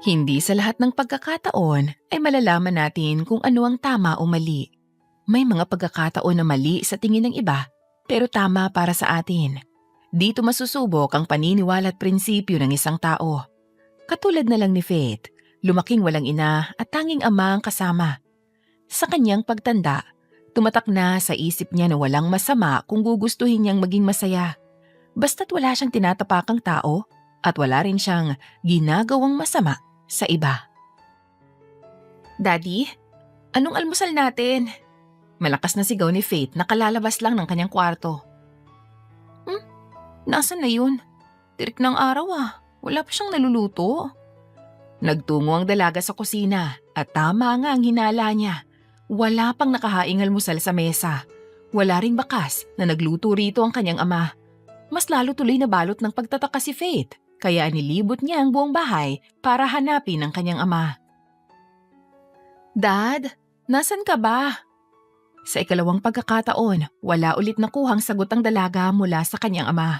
Hindi sa lahat ng pagkakataon ay malalaman natin kung ano ang tama o mali. May mga pagkakataon na mali sa tingin ng iba, pero tama para sa atin. Dito masusubok ang paniniwala at prinsipyo ng isang tao. Katulad na lang ni Faith, lumaking walang ina at tanging ama ang kasama. Sa kanyang pagtanda, tumatak na sa isip niya na walang masama kung gugustuhin niyang maging masaya. Basta't wala siyang tinatapakang tao at wala rin siyang ginagawang masama sa iba. Daddy, anong almusal natin? Malakas na sigaw ni Faith na kalalabas lang ng kanyang kwarto. Nasaan na yun? Tirik ng araw Wala pa siyang naluluto. Nagtungo ang dalaga sa kusina at tama nga ang hinala niya. Wala pang nakahaing almusal sa mesa. Wala ring bakas na nagluto rito ang kanyang ama. Mas lalo tuloy na balot ng pagtataka si Faith, kaya nilibot niya ang buong bahay para hanapin ang kanyang ama. Dad, nasan ka ba? Sa ikalawang pagkakataon, wala ulit nakuhang sagot ang dalaga mula sa kanyang ama.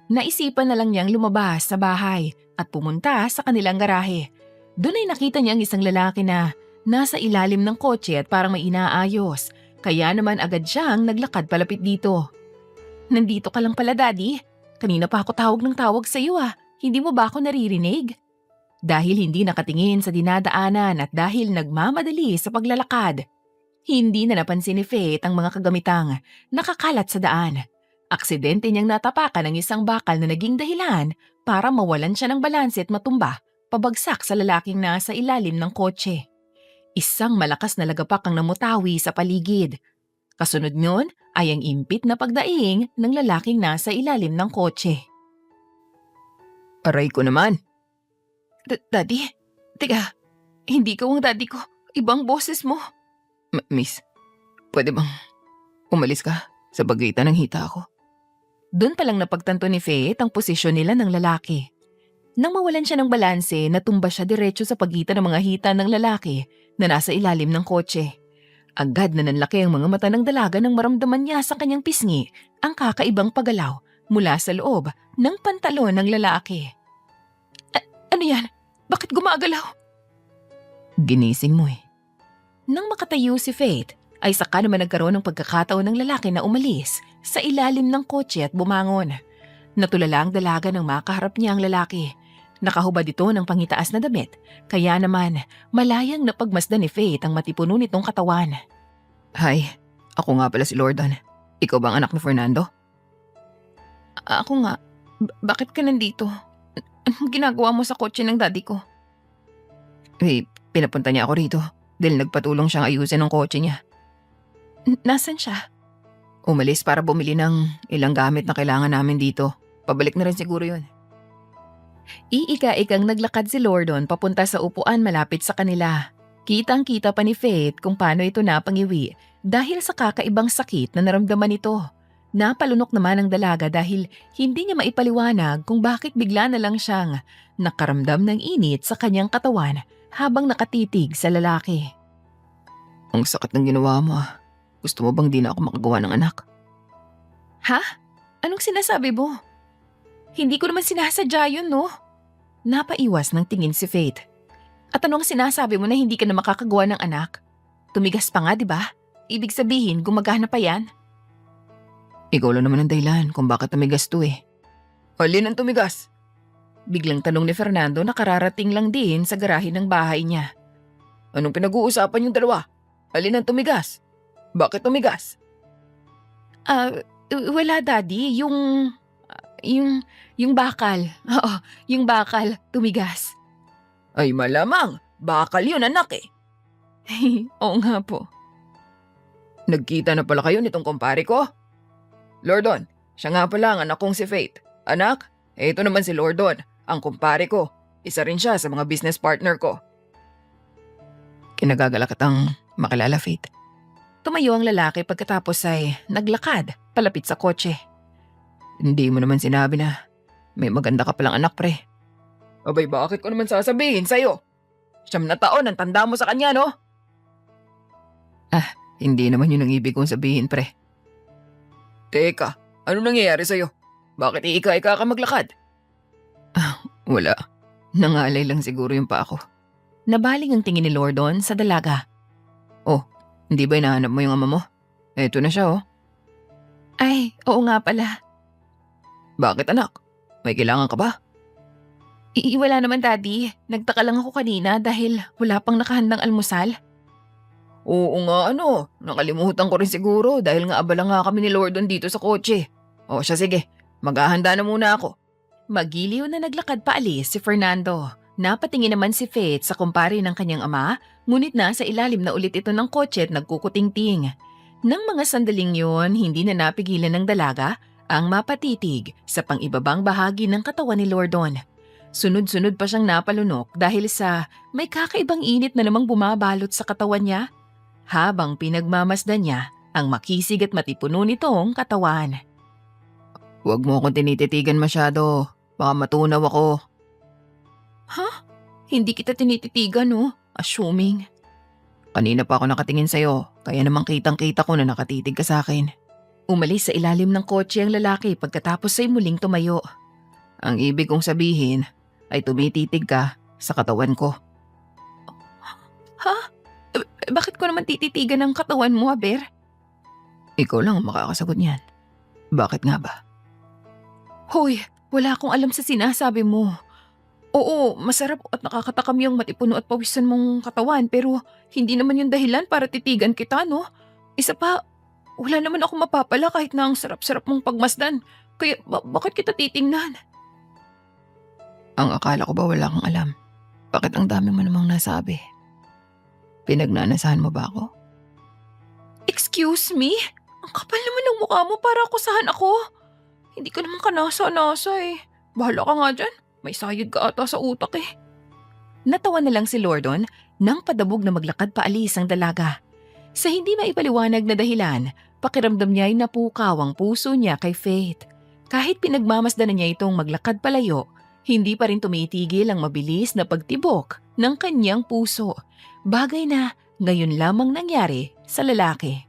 Naisipan na lang niyang lumabas sa bahay at pumunta sa kanilang garahe. Doon ay nakita niya ang isang lalaki na nasa ilalim ng kotse at parang may inaayos, kaya naman agad siyang naglakad palapit dito. Nandito ka lang pala, Daddy. Kanina pa ako tawag ng tawag sa iyo Hindi mo ba ako naririnig? Dahil hindi nakatingin sa dinadaanan at dahil nagmamadali sa paglalakad, hindi na napansin ni Faith ang mga kagamitang nakakalat sa daan. Aksidente niyang natapakan ang isang bakal na naging dahilan para mawalan siya ng balanse at matumba pabagsak sa lalaking nasa ilalim ng kotse. Isang malakas na lagapak ang namutawi sa paligid. Kasunod nun ay ang impit na pagdaing ng lalaking nasa ilalim ng kotse. Aray ko naman. Daddy? Teka, hindi ka ang daddy ko. Ibang boses mo. Miss, pwede bang umalis ka sa bagitan ng hita ko? Doon palang napagtanto ni Faith ang posisyon nila ng lalaki. Nang mawalan siya ng balanse, natumba siya diretso sa pagitan ng mga hita ng lalaki na nasa ilalim ng kotse. Agad na nanlaki ang mga mata ng dalaga nang maramdaman niya sa kanyang pisngi ang kakaibang paggalaw mula sa loob ng pantalon ng lalaki. Ano yan? Bakit gumagalaw? Ginising mo Nang makatayo si Faith, ay saka naman nagkaroon ng pagkakataon ng lalaki na umalis sa ilalim ng kotse at bumangon. Natulala ang dalaga nang makaharap niya ang lalaki. Nakahubad ito ng pangitaas na damit, kaya naman malayang napagmasdan ni Faith ang matipuno nitong katawan. Hi, ako nga pala si Lordon. Ikaw bang anak ni Fernando? Ako nga. Bakit ka nandito? Anong ginagawa mo sa kotse ng daddy ko? Pinapunta niya ako rito dahil nagpatulong siyang ayusin ang kotse niya. Nasaan siya? Umalis para bumili ng ilang gamit na kailangan namin dito. Pabalik na rin siguro yun. Iika-ikang naglakad si Lordon papunta sa upuan malapit sa kanila. Kitang-kita pa ni Faith kung paano ito napangiwi dahil sa kakaibang sakit na naramdaman nito. Napalunok naman ang dalaga dahil hindi niya maipaliwanag kung bakit bigla na lang siyang nakaramdam ng init sa kanyang katawan habang nakatitig sa lalaki. Ang sakit ng ginawa mo Gusto mo bang di na ako makagawa ng anak? Ha? Anong sinasabi mo? Hindi ko naman sinasadya yun, no? Napaiwas ng tingin si Faith. At anong sinasabi mo na hindi ka na makakagawa ng anak? Tumigas pa nga, di ba? Ibig sabihin, gumagana pa yan? Ikaw lang naman ang dahilan kung bakit tumigas to Alin ang tumigas? Biglang tanong ni Fernando na kararating lang din sa garahe ng bahay niya. Anong pinag-uusapan yung dalawa? Alin ang tumigas? Bakit tumigas? Wala, Daddy. Yung bakal. Oo, yung bakal. Tumigas. Ay malamang. Bakal yun, anak Oo nga po. Nagkita na pala kayo nitong kumpare ko? Lordon, siya nga pala ang anak kong si Faith. Anak, ito naman si Lordon, ang kumpare ko. Isa rin siya sa mga business partner ko. Kinagagala kitang makilala, Faith. Tumayo ang lalaki pagkatapos ay naglakad palapit sa kotse. Hindi mo naman sinabi na may maganda ka palang anak, pre. Abay, bakit ko naman sasabihin sa'yo? 9 na taon ang tanda mo sa kanya, no? Hindi naman yun ang ibig kong sabihin, pre. Teka, ano nangyayari sa'yo? Bakit iika-ika ka maglakad? Wala. Nangalay lang siguro yung pa ako. Nabaling ang tingin ni Lordon sa dalaga. Oh, hindi ba hinahanap mo yung ama mo? Eto na siya oh. Ay, oo nga pala. Bakit anak? May kailangan ka ba? Wala naman daddy. Nagtaka lang ako kanina dahil wala pang nakahandang almusal. Oo nga nakalimutan ko rin siguro dahil nga abala nga kami ni Lordon dito sa kotse. O siya sige, maghahanda na muna ako. Magiliw na naglakad paalis si Fernando. Napatingin naman si Faith sa kumpare ng kanyang ama, ngunit nasa ilalim na ulit ito ng kotse at nagkukutingting. Nang mga sandaling yun, hindi na napigilan ng dalaga ang mapatitig sa pang-ibabang bahagi ng katawan ni Lordon. Sunod-sunod pa siyang napalunok dahil sa may kakaibang init na namang bumabalot sa katawan niya, habang pinagmamasdan niya ang makisig at matipuno nitong katawan. Huwag mo akong tinititigan masyado, baka matunaw ako. Ha? Hindi kita tinititigan assuming. Kanina pa ako nakatingin sa'yo, kaya namang kitang-kita ko na nakatitig ka sa akin. Umalis sa ilalim ng kotse ang lalaki pagkatapos ay muling tumayo. Ang ibig kong sabihin ay tumititig ka sa katawan ko. Ha? Bakit ko naman tititigan ang katawan mo, Aber? Ikaw lang ang makakasagot niyan. Bakit nga ba? Hoy, wala akong alam sa sinasabi mo. Oo, masarap at nakakatakam yung matipuno at pawisan mong katawan pero hindi naman yung dahilan para titigan kita, no? Isa pa, wala naman ako mapapala kahit na ang sarap-sarap mong pagmasdan. Kaya bakit kita titingnan? Ang akala ko ba wala kang alam? Bakit ang dami mo namang nasabi? Pinagnanasahan mo ba ako? Excuse me? Ang kapal naman ng mukha mo para akusahan ako. Hindi ka naman kanasa-nasa eh. Bahala ka nga dyan. May sayad ka ata sa utak eh. Natawa na lang si Lordon nang padabog na maglakad paalis ang dalaga. Sa hindi maipaliwanag na dahilan, pakiramdam niya ay napukaw ang puso niya kay Faith. Kahit pinagmamasdan na niya itong maglakad palayo, hindi pa rin tumitigil ang mabilis na pagtibok ng kanyang puso. Bagay na ngayon lamang nangyari sa lalaki.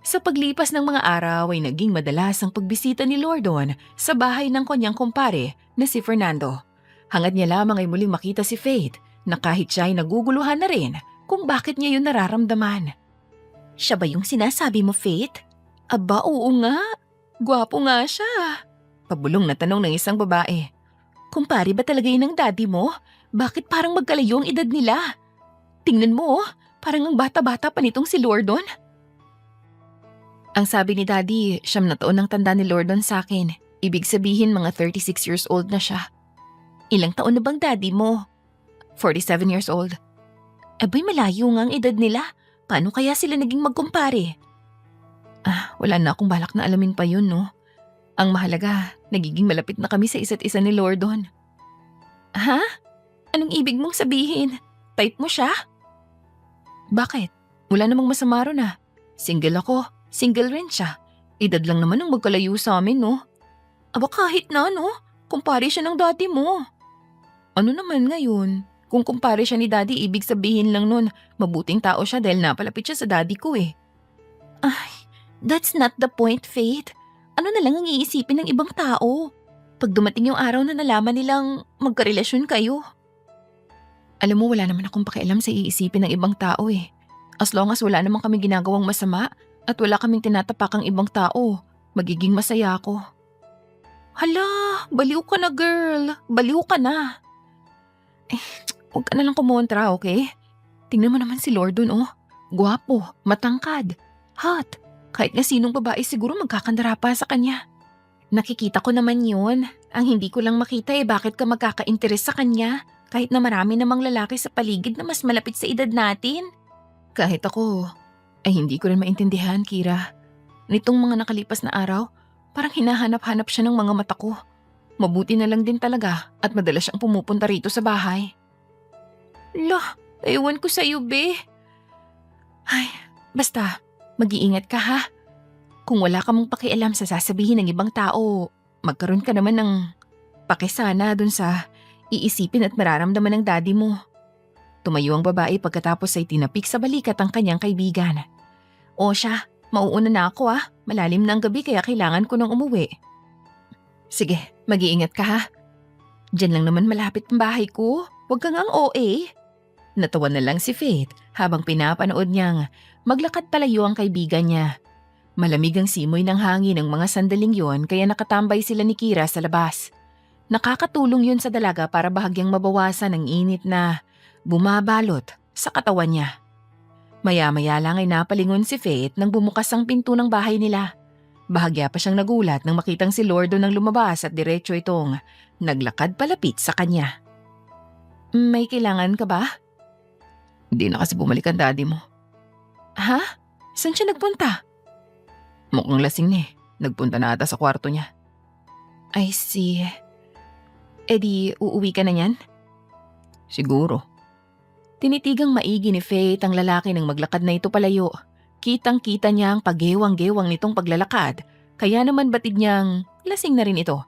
Sa paglipas ng mga araw ay naging madalas ang pagbisita ni Lordon sa bahay ng kanyang kumpare na si Fernando. Hangad niya lamang ay muling makita si Faith na kahit siya ay naguguluhan na rin kung bakit niya yun nararamdaman. Siya ba yung sinasabi mo, Faith? Aba, oo nga. Gwapo nga siya. Pabulong na tanong ng isang babae. Kumpare ba talaga yun ng daddy mo? Bakit parang magkalayo ang edad nila? Tingnan mo, parang ang bata-bata pa nitong si Lordon. Ang sabi ni Daddy, 9 taon ang tanda ni Lordon sa akin. Ibig sabihin mga 36 years old na siya. Ilang taon na bang daddy mo? 47 years old. Abay malayo nga ang edad nila. Paano kaya sila naging magkumpare? Wala na akong balak na alamin pa yun, no? Ang mahalaga, nagiging malapit na kami sa isa't isa ni Lordon. Ha? Anong ibig mong sabihin? Type mo siya? Bakit? Wala namang masama ron ah. Single ako. Single rin siya. Edad lang naman ang magkalayo sa amin, no? Aba kahit na, no? Kumpare siya ng daddy mo. Ano naman ngayon? Kung kumpare siya ni daddy, ibig sabihin lang nun, mabuting tao siya dahil napalapit siya sa daddy ko eh. Ay, that's not the point, Faith. Ano na lang ang iisipin ng ibang tao? Pag dumating yung araw na nalaman nilang magkarelasyon kayo. Alam mo, wala naman akong pakialam sa iisipin ng ibang tao eh. As long as wala naman kami ginagawang masama, at wala kaming tinatapakang ibang tao, magiging masaya ako. Hala, baliw ka na girl. Baliw ka na. Huwag ka na lang kumontra, okay? Tingnan mo naman si Lordon oh. Gwapo, matangkad, hot. Kahit nga sinong babae siguro magkakandara pa sa kanya. Nakikita ko naman yun. Ang hindi ko lang makita bakit ka magkaka-interes sa kanya kahit na marami namang lalaki sa paligid na mas malapit sa edad natin. Kahit ako, ay hindi ko rin maintindihan, Kira. Nitong mga nakalipas na araw, parang hinahanap-hanap siya ng mga mata ko. Mabuti na lang din talaga at madalas siyang pumupunta rito sa bahay. Lah, ewan ko sa'yo, be. Ay, basta, mag-iingat ka ha. Kung wala ka mong pakialam sa sasabihin ng ibang tao, magkaroon ka naman ng pakisana dun sa iisipin at mararamdaman ng daddy mo. Tumayo ang babae pagkatapos ay tinapik sa balikat ang kanyang kaibigan. O siya, mauuna na ako ah. Malalim na ang gabi kaya kailangan ko nang umuwi. Sige, mag-iingat ka ha. Diyan lang naman malapit ang bahay ko. Huwag kang ang OA. Natawa na lang si Faith habang pinapanood niyang maglakad palayo ang kaibigan niya. Malamig ang simoy ng hangin ng mga sandaling yon kaya nakatambay sila ni Kira sa labas. Nakakatulong yun sa dalaga para bahagyang mabawasan ang init na bumabalot sa katawan niya. Maya-maya lang ay napalingon si Faith nang bumukas ang pinto ng bahay nila. Bahagya pa siyang nagulat nang makitang si Lordo nang lumabas at diretso itong naglakad palapit sa kanya. May kailangan ka ba? Hindi na kasi bumalik ang daddy mo. Ha? Saan siya nagpunta? Mukhang lasing na eh. Nagpunta na ata sa kwarto niya. I see. E di uuwi ka na niyan? Siguro. Tinitigang maigi ni Faith ang lalaki nang maglakad na ito palayo. Kitang-kita niya ang pagewang-gewang nitong paglalakad, kaya naman batid niyang lasing na rin ito.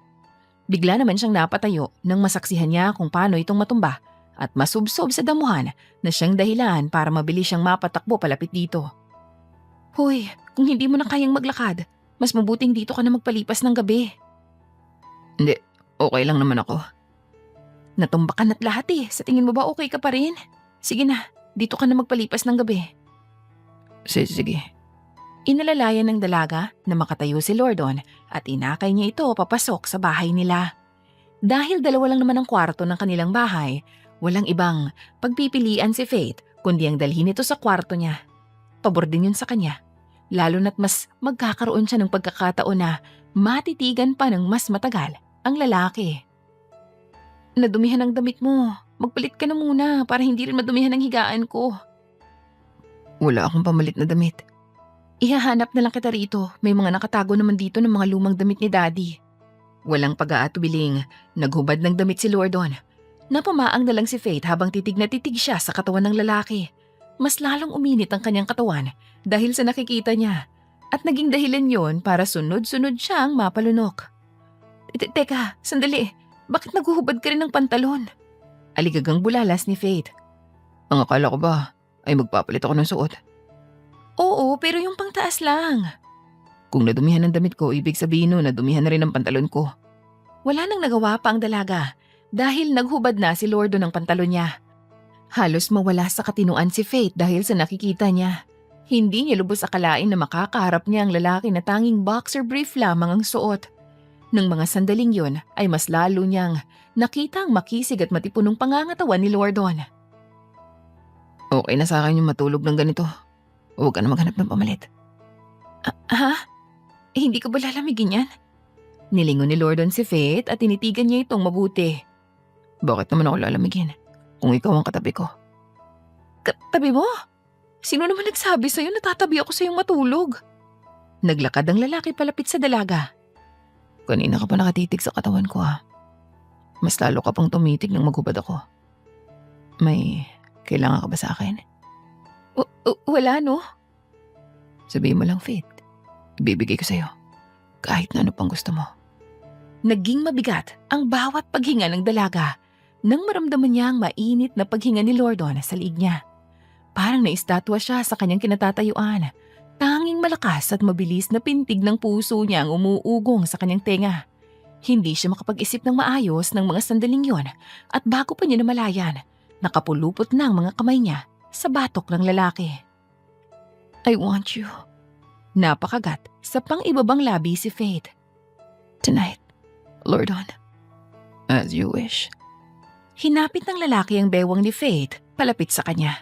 Bigla naman siyang napatayo nang masaksihan niya kung paano itong matumba at masubsob sa damuhan na siyang dahilan para mabilis siyang mapatakbo palapit dito. Hoy, kung hindi mo na kayang maglakad, mas mabuting dito ka na magpalipas ng gabi. Hindi, okay lang naman ako. Natumba ka na't lahat eh. Sa tingin mo ba okay ka pa rin? Sige na, dito ka na magpalipas ng gabi. Sige. Inalalayan ng dalaga na makatayo si Lordon at inakay niya ito papasok sa bahay nila. Dahil dalawa lang naman ang kwarto ng kanilang bahay, walang ibang pagpipilian si Faith kundi ang dalhin ito sa kwarto niya. Pabor din yun sa kanya, lalo na't mas magkakaroon siya ng pagkakataon na matitigan pa ng mas matagal ang lalaki. Nadumihan ang damit mo. Magpalit ka na muna para hindi rin madumihan ang higaan ko. Wala akong pamalit na damit. Ihahanap na lang kita rito. May mga nakatago naman dito ng mga lumang damit ni Daddy. Walang pag-aatubiling, naghubad ng damit si Lordon. Napamaang na lang si Faith habang titig na titig siya sa katawan ng lalaki. Mas lalong uminit ang kanyang katawan dahil sa nakikita niya. At naging dahilan yon para sunod-sunod siyang mapalunok. Teka, sandali. Bakit naghuhubad ka rin ng pantalon? Aligagang bulalas ni Faith. Ang akala ko ba ay magpapalit ako ng suot? Oo, pero yung pangtaas lang. Kung nadumihan ang damit ko, ibig sabihin nun nadumihan na rin ang pantalon ko. Wala nang nagawa pa ang dalaga dahil naghubad na si Lordo ng pantalon niya. Halos mawala sa katinuan si Faith dahil sa nakikita niya. Hindi niya lubos akalain na makakaharap niya ang lalaki na tanging boxer brief lamang ang suot. Nang mga sandaling yon ay mas lalo niyang nakita ang makisig at matipunong pangangatawan ni Lordon. Okay na sa akin yung matulog ng ganito. Huwag ka na maghanap ng pamalit. Ha? Hindi ka ba lalamigin yan? Nilingon ni Lordon si Faith at tinitigan niya itong mabuti. Bakit naman ako lalamigin? Kung ikaw ang katabi ko. Katabi mo? Sino naman nagsabi sa'yo na tatabi ako sa'yong matulog? Naglakad ang lalaki palapit sa dalaga. Kanina ka pa nakatitig sa katawan ko ha. Mas lalo ka pang tumitig nang maghubad ako. May kailangan ka ba sa akin? Wala no? Sabihin mo lang, Faith. Ibibigay ko sa'yo. Kahit na ano pang gusto mo. Naging mabigat ang bawat paghinga ng dalaga nang maramdaman niya ang mainit na paghinga ni Lordon sa liig niya. Parang naistatwa siya sa kanyang kinatatayuan. Tanging malakas at mabilis na pintig ng puso niya ang umuugong sa kanyang tenga. Hindi siya makapag-isip ng maayos ng mga sandaling yon at bago pa niya namalayan, nakapulupot na ang mga kamay niya sa batok ng lalaki. I want you. Napakagat sa pang-ibabang labi si Faith. Tonight, Lordon. As you wish. Hinapit ng lalaki ang bewang ni Faith palapit sa kanya.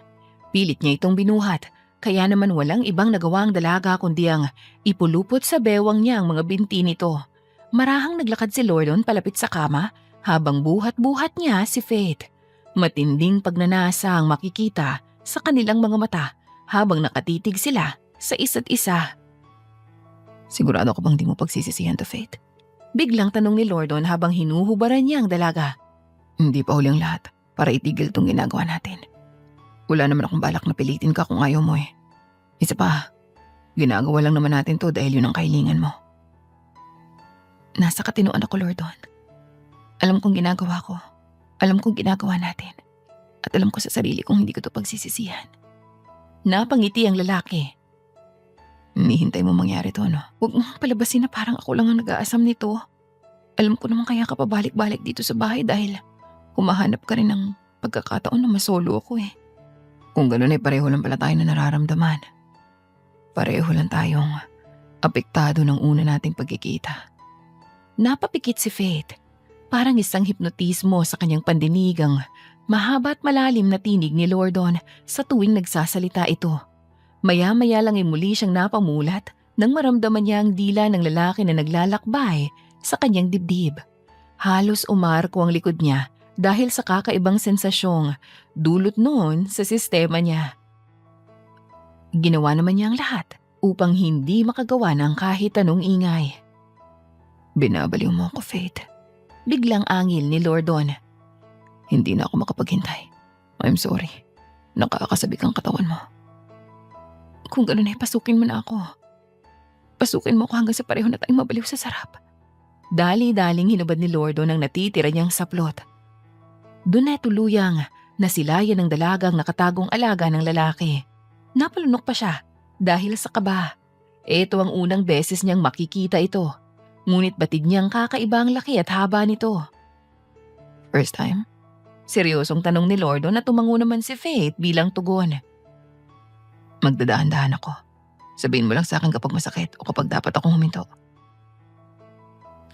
Pilit niya itong binuhat, kaya naman walang ibang nagawa ang dalaga kundi ang ipulupot sa bewang niya ang mga binti nito. Marahang naglakad si Lordon palapit sa kama habang buhat-buhat niya si Faith. Matinding pagnanasa ang makikita sa kanilang mga mata habang nakatitig sila sa isa't isa. Sigurado ka bang di mo pagsisisihan to, Faith? Biglang tanong ni Lordon habang hinuhubaran niya ang dalaga. Hindi pa huli ang lahat para itigil tong ginagawa natin. Wala naman akong balak na pilitin ka kung ayaw mo eh. Isa pa, ginagawa lang naman natin to dahil yun ang kahilingan mo. Nasa katinuan ako, Lordon. Alam kong ginagawa ko. Alam kong ginagawa natin. At alam ko sa sarili kong hindi ko to pagsisisihan. Napangiti ang lalaki. Hinihintay mo mangyari to, no? Huwag mong palabasin na parang ako lang ang nag-aasam nito. Alam ko naman kaya ka pabalik-balik dito sa bahay dahil humahanap ka rin ng pagkakataon na masolo ako eh. Kung ganun ay pareho lang pala tayo na nararamdaman. Pareho lang tayong apektado ng una nating pagkikita. Napapikit si Faith. Parang isang hipnotismo sa kanyang pandinigang mahaba at malalim na tinig ni Lordon sa tuwing nagsasalita ito. Maya-maya lang ay muli siyang napamulat nang maramdaman niya ang dila ng lalaki na naglalakbay sa kanyang dibdib. Halos umarko ang likod niya dahil sa kakaibang sensasyong dulot noon sa sistema niya. Ginawa naman niya ang lahat upang hindi makagawa ng kahit anong ingay. Binabaliw mo ako, Faith. Biglang angil ni Lordon. Hindi na ako makapaghintay. I'm sorry. Nakakasabik ang katawan mo. Kung gano'n ay pasukin mo na ako. Pasukin mo ako hanggang sa pareho na tayong mabaliw sa sarap. Dali-daling hinubad ni Lordon ang natitira niyang saplot. Doon na tuluyang nasilayan ng dalagang nakatagong alaga ng lalaki. Napalunok pa siya dahil sa kaba. Ito ang unang beses niyang makikita ito. Ngunit batid niyang kakaiba ang laki at haba nito. First time? Seryosong tanong ni Lordon na tumango naman si Faith bilang tugon. Magdadahan-dahan ako. Sabihin mo lang sa akin kapag masakit o kapag dapat akong huminto.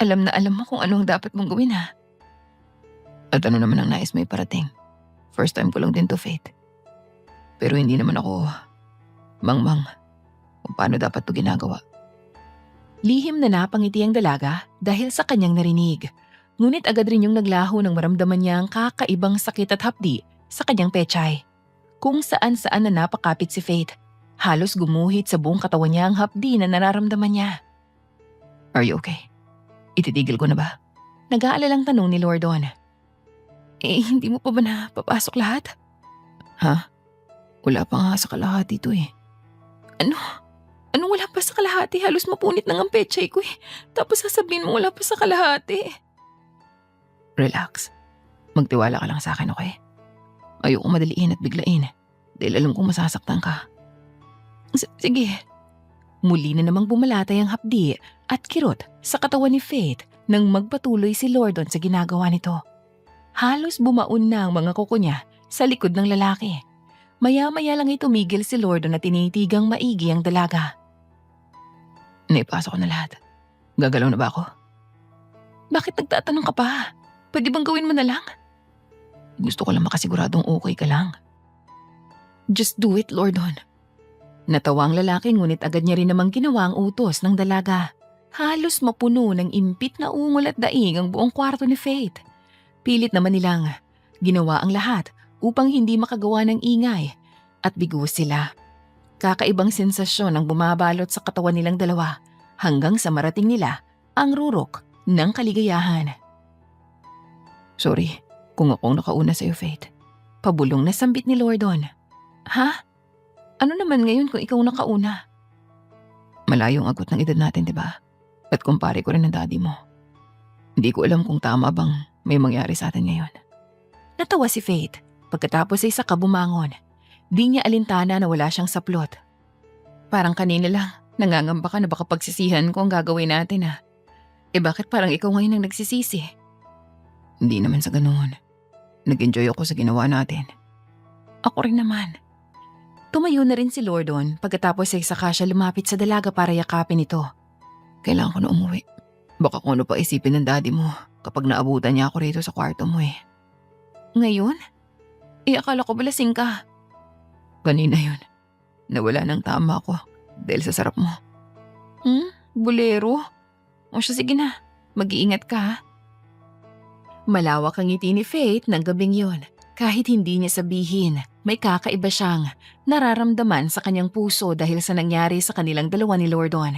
Alam na alam mo kung ano ang dapat mong gawin ha. At ano naman ang nais may parating. First time ko lang din to, Faith. Pero hindi naman ako mangmang kung paano dapat to ginagawa. Lihim na napangiti ang dalaga dahil sa kanyang narinig. Ngunit agad rin yung naglaho nang maramdaman niya ang kakaibang sakit at hapdi sa kanyang pechay. Kung saan-saan na napakapit si Faith. Halos gumuhit sa buong katawan niya ang hapdi na nararamdaman niya. Are you okay? Ititigil ko na ba? Nag-aalalang tanong ni Lordon. Hindi mo pa ba napapasok lahat? Ha? Wala pa nga sa kalahati ito eh. Anong wala pa sa kalahati? Halos mapunit na ang pechay ko eh. Tapos sasabihin mo wala pa sa kalahati. Relax. Magtiwala ka lang sa akin, okay? Ayoko madaliin at biglain dahil alam kong masasaktan ka. Sige. Muli na namang bumalatay ang hapdi at kirot sa katawan ni Faith nang magpatuloy si Lordon sa ginagawa nito. Halos bumaon na ang mga kuko niya sa likod ng lalaki. Maya-maya lang ay tumigil si Lordon at tinitigang maigi ang dalaga. Naipasok ko na lahat. Gagalaw na ba ako? Bakit nagtatanong ka pa? Pwede bang gawin mo na lang? Gusto ko lang makasiguradong okay ka lang. Just do it, Lordon. Natawa ang lalaki ngunit agad niya rin namang ginawa ang utos ng dalaga. Halos mapuno ng impit na ungol at daing ang buong kwarto ni Faith. Pilit naman nilang ginawa ang lahat upang hindi makagawa ng ingay at bigo sila. Kakaibang sensasyon ang bumabalot sa katawan nilang dalawa hanggang sa marating nila ang rurok ng kaligayahan. Sorry kung ako ang nakauna sa'yo, Faith. Pabulong na sambit ni Lordon. Ha? Ano naman ngayon kung ikaw nakauna? Malayong agot ng edad natin, di ba? At kumpare ko rin ang daddy mo. Hindi ko alam kung tama bang may mangyari sa atin ngayon. Natawa si Faith pagkatapos ay saka bumangon. Di niya alintana na wala siyang saplot. Parang kanina lang, nangangamba ka na baka pagsisihan ko ang gagawin natin ha. Bakit parang ikaw ngayon ang nagsisisi? Hindi naman sa ganoon. Nag-enjoy ako sa ginawa natin. Ako rin naman. Tumayo na rin si Lordon pagkatapos ay saka siya lumapit sa dalaga para yakapin ito. Kailangan ko na umuwi. Baka kung ano pa isipin ng daddy mo kapag naabutan niya ako rito sa kwarto mo eh. Ngayon? Akala ko balasing ka. Kanina yun. Nawala ng tama ako dahil sa sarap mo. Bolero? O siya, sige na. Mag-iingat ka ha. Malawak ang ngiti ni Faith ng gabing yon. Kahit hindi niya sabihin, may kakaiba siyang nararamdaman sa kanyang puso dahil sa nangyari sa kanilang dalawa ni Lordon.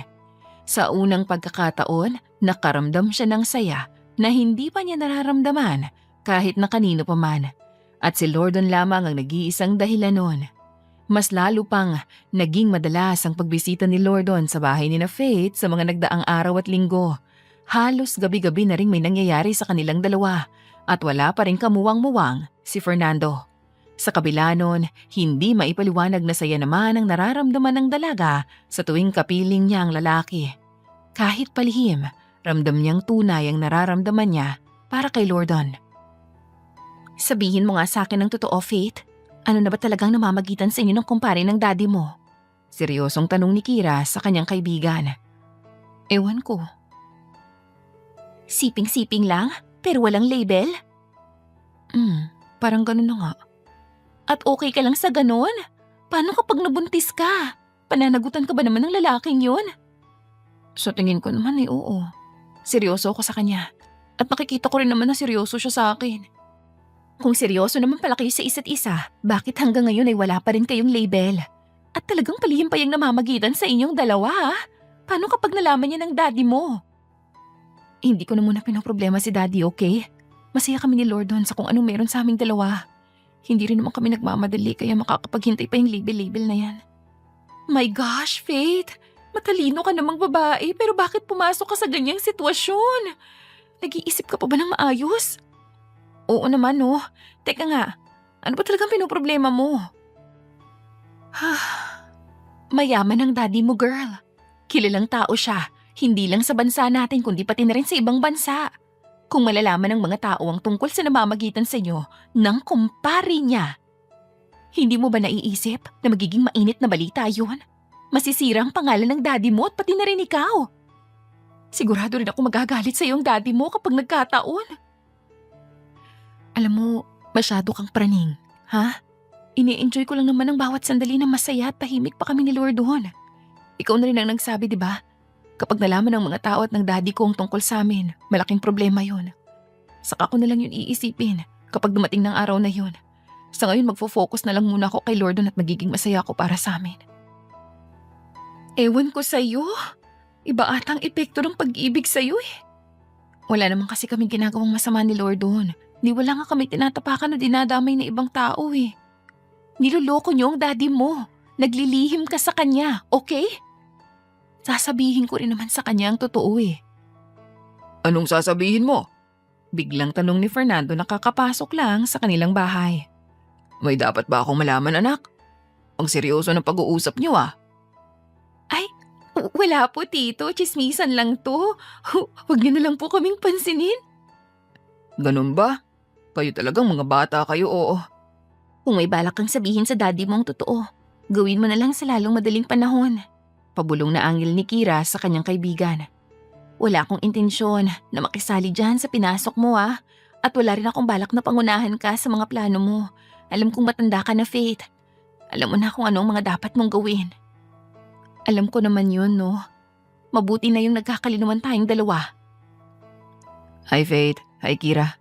Sa unang pagkakataon, nakaramdam siya ng saya na hindi pa niya nararamdaman kahit na kanino pa man. At si Lordon lamang ang nag-iisang dahilan nun. Mas lalo pang naging madalas ang pagbisita ni Lordon sa bahay ni na Faith sa mga nagdaang araw at linggo. Halos gabi-gabi na rin may nangyayari sa kanilang dalawa at wala pa rin kamuwang-muwang si Fernando. Sa kabila nun, hindi maipaliwanag na saya naman ang nararamdaman ng dalaga sa tuwing kapiling niya ang lalaki. Kahit palihim Ramdam niyang tunay ang nararamdaman niya para kay Lordon. Sabihin mo nga sa akin ng totoo, Faith. Ano na ba talagang namamagitan sa inyo ng kumpare ng daddy mo? Seryosong tanong ni Kira sa kanyang kaibigan. Ewan ko. Siping-siping lang, pero walang label? Parang ganun na nga. At okay ka lang sa ganun? Paano kapag nabuntis ka? Pananagutan ka ba naman ng lalaking yun? Sa tingin ko naman oo. Seryoso ako sa kanya. At nakikita ko rin naman na seryoso siya sa akin. Kung seryoso naman pala kayo sa isa't isa, bakit hanggang ngayon ay wala pa rin kayong label? At talagang palihim pa yung namamagitan sa inyong dalawa, ha? Paano kapag nalaman niya ng daddy mo? Hindi ko na muna pinoproblema si daddy, okay? Masaya kami ni Lordon sa kung anong meron sa aming dalawa. Hindi rin naman kami nagmamadali kaya makakapaghintay pa yung label-label na yan. My gosh, Faith! Matalino ka namang babae pero bakit pumasok ka sa ganyang sitwasyon? Nag-iisip ka pa ba ng maayos? Oo naman, no. Teka nga, ano ba talagang pinoproblema mo? Mayaman ang daddy mo, girl. Kilalang tao siya, hindi lang sa bansa natin kundi pati na rin sa ibang bansa. Kung malalaman ng mga tao ang tungkol sa namamagitan sa inyo ng kumpare niya, hindi mo ba naiisip na magiging mainit na balita yun? Masisira ang pangalan ng daddy mo at pati na rin ikaw. Sigurado rin ako magagalit sa iyong daddy mo kapag nagkataon. Alam mo, masyado kang praning, ha? Ini-enjoy ko lang naman ang bawat sandali na masaya at tahimik pa kami ni Lordon. Ikaw na rin ang nagsabi, di ba? Kapag nalaman ng mga tao at ng daddy ko ang tungkol sa amin, malaking problema yun. Saka ko na lang yun iisipin kapag dumating ng araw na yun. Sa ngayon magfo-focus na lang muna ako kay Lordon at magiging masaya ako para sa amin. Ewan ko sa'yo. Iba atang epekto ng pag-ibig sa'yo eh. Wala naman kasi kaming ginagawang masama ni Lordon. Di wala nga kami tinatapakan o dinadamay na ibang tao eh. Niloloko niyo ang daddy mo. Naglilihim ka sa kanya, okay? Sasabihin ko rin naman sa kanya ang totoo eh. Anong sasabihin mo? Biglang tanong ni Fernando na kakapasok lang sa kanilang bahay. May dapat ba akong malaman, anak? Ang seryoso ng pag-uusap niyo ah. Ay, wala po tito, chismisan lang to. Huwag niyo na lang po kaming pansinin. Ganun ba? Kayo talagang mga bata kayo, oo. Kung may balak kang sabihin sa daddy mo ang totoo, gawin mo na lang sa lalong madaling panahon. Pabulong na angil ni Kira sa kanyang kaibigan. Wala akong intensyon na makisali dyan sa pinasok mo at wala rin akong balak na pangunahan ka sa mga plano mo. Alam kong matanda ka na, Faith. Alam mo na kung anong mga dapat mong gawin. Alam ko naman yun, no? Mabuti na yung nagkakalinuman tayong dalawa. Hi Faith, hi Kira.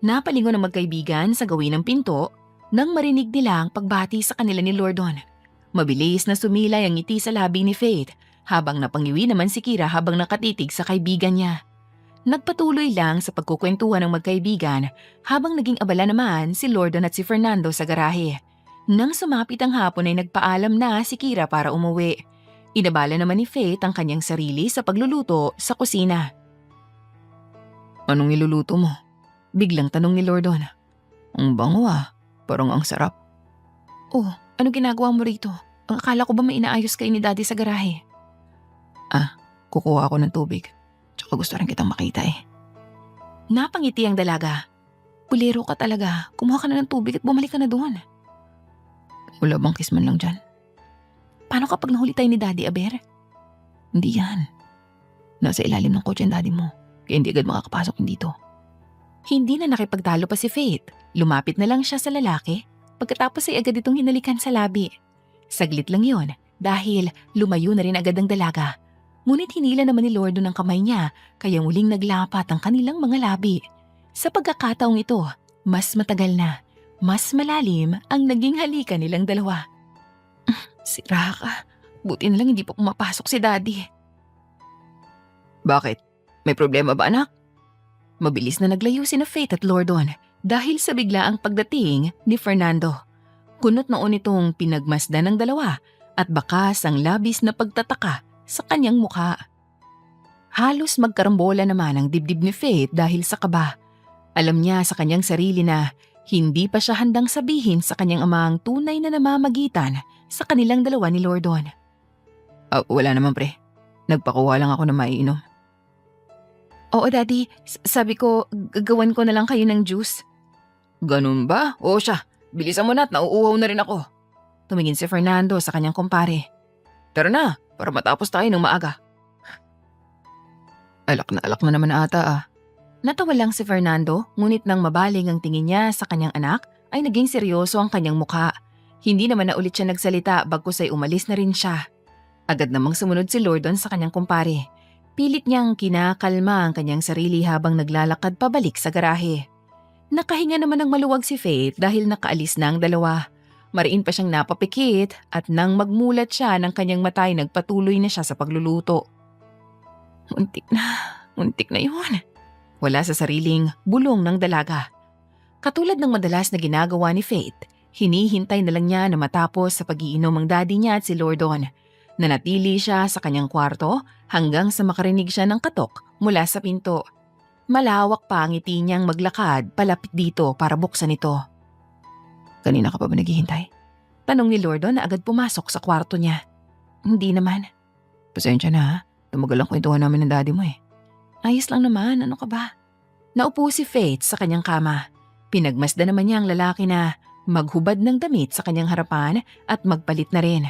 Napalingon ang magkaibigan sa gawin ng pinto nang marinig nila ang pagbati sa kanila ni Lordon. Mabilis na sumilay ang ngiti sa labi ni Faith habang napangiwi naman si Kira habang nakatitig sa kaibigan niya. Nagpatuloy lang sa pagkukwentuhan ng magkaibigan habang naging abala naman si Lordon at si Fernando sa garahe. Nang sumapit ang hapon ay nagpaalam na si Kira para umuwi. Inabala naman ni Faith ang kanyang sarili sa pagluluto sa kusina. Anong iluluto mo? Biglang tanong ni Lordon. Ang bango parang ang sarap. Oh, ano ginagawa mo rito? Ang akala ko ba may inaayos kayo ni Daddy sa garahe? Kukuha ako ng tubig. Tsaka gusto rin kitang makita eh. Napangiti ang dalaga. Pulero ka talaga. Kumuha ka na ng tubig at bumalik ka na doon. Wala bang kiss man lang dyan? Paano kapag nahuli tayo ni Daddy, Aber? Hindi yan. Nasa ilalim ng kotse ang daddy mo. Kaya hindi agad makakapasok dito. Hindi na nakipagtalo pa si Faith. Lumapit na lang siya sa lalaki. Pagkatapos ay agad itong hinalikan sa labi. Saglit lang yon dahil lumayo na rin agad ang dalaga. Ngunit hinila naman ni Lordon ang kamay niya kaya muling naglapat ang kanilang mga labi. Sa pagkakataong ito, mas matagal na, mas malalim ang naging halikan nilang dalawa. Sira ka. Buti na lang hindi pa pumapasok si Daddy. Bakit? May problema ba anak? Mabilis na naglayo sina Faith at Lordon dahil sa biglaang pagdating ni Fernando. Kunot noon itong pinagmasdan ng dalawa at bakas ang labis na pagtataka sa kanyang mukha. Halos magkarambola naman ang dibdib ni Faith dahil sa kaba. Alam niya sa kanyang sarili na hindi pa siya handang sabihin sa kanyang amang tunay na namamagitan sa kanilang dalawa ni Lordon. Wala naman pre. Nagpakuha lang ako na maiinom. Oo, Daddy. Sabi ko, gagawan ko na lang kayo ng juice. Ganun ba? O siya, bilisan mo na at nauuhaw na rin ako. Tumingin si Fernando sa kanyang kumpare. Tara na, para matapos tayo ng maaga. Alak na naman ata ah. Natawa lang si Fernando, ngunit nang mabaling ang tingin niya sa kanyang anak, ay naging seryoso ang kanyang mukha. Hindi naman na ulit siya nagsalita bagkus ay umalis na rin siya. Agad namang sumunod si Lordon sa kanyang kumpare. Pilit niyang kinakalma ang kanyang sarili habang naglalakad pabalik sa garahe. Nakahinga naman ng maluwag si Faith dahil nakaalis na ang dalawa. Mariin pa siyang napapikit at nang magmulat siya ng kanyang mata ay nagpatuloy na siya sa pagluluto. Muntik na yun. Wala sa sariling bulong ng dalaga. Katulad ng madalas na ginagawa ni Faith, hinihintay na lang niya na matapos sa pag-iinom ang daddy niya at si Lordon. Nanatili siya sa kanyang kwarto hanggang sa makarinig siya ng katok mula sa pinto. Malawak pa ang ngiti niyang maglakad palapit dito para buksan ito. Kanina ka pa ba naghihintay? Tanong ni Lordon na agad pumasok sa kwarto niya. Hindi naman. Pasensya na ha, tumagal ang kwentuhan namin ng daddy mo eh. Ayos lang naman, ano ka ba? Naupo si Faith sa kanyang kama. Pinagmasdan naman niya ang lalaki na maghubad ng damit sa kanyang harapan at magpalit na rin.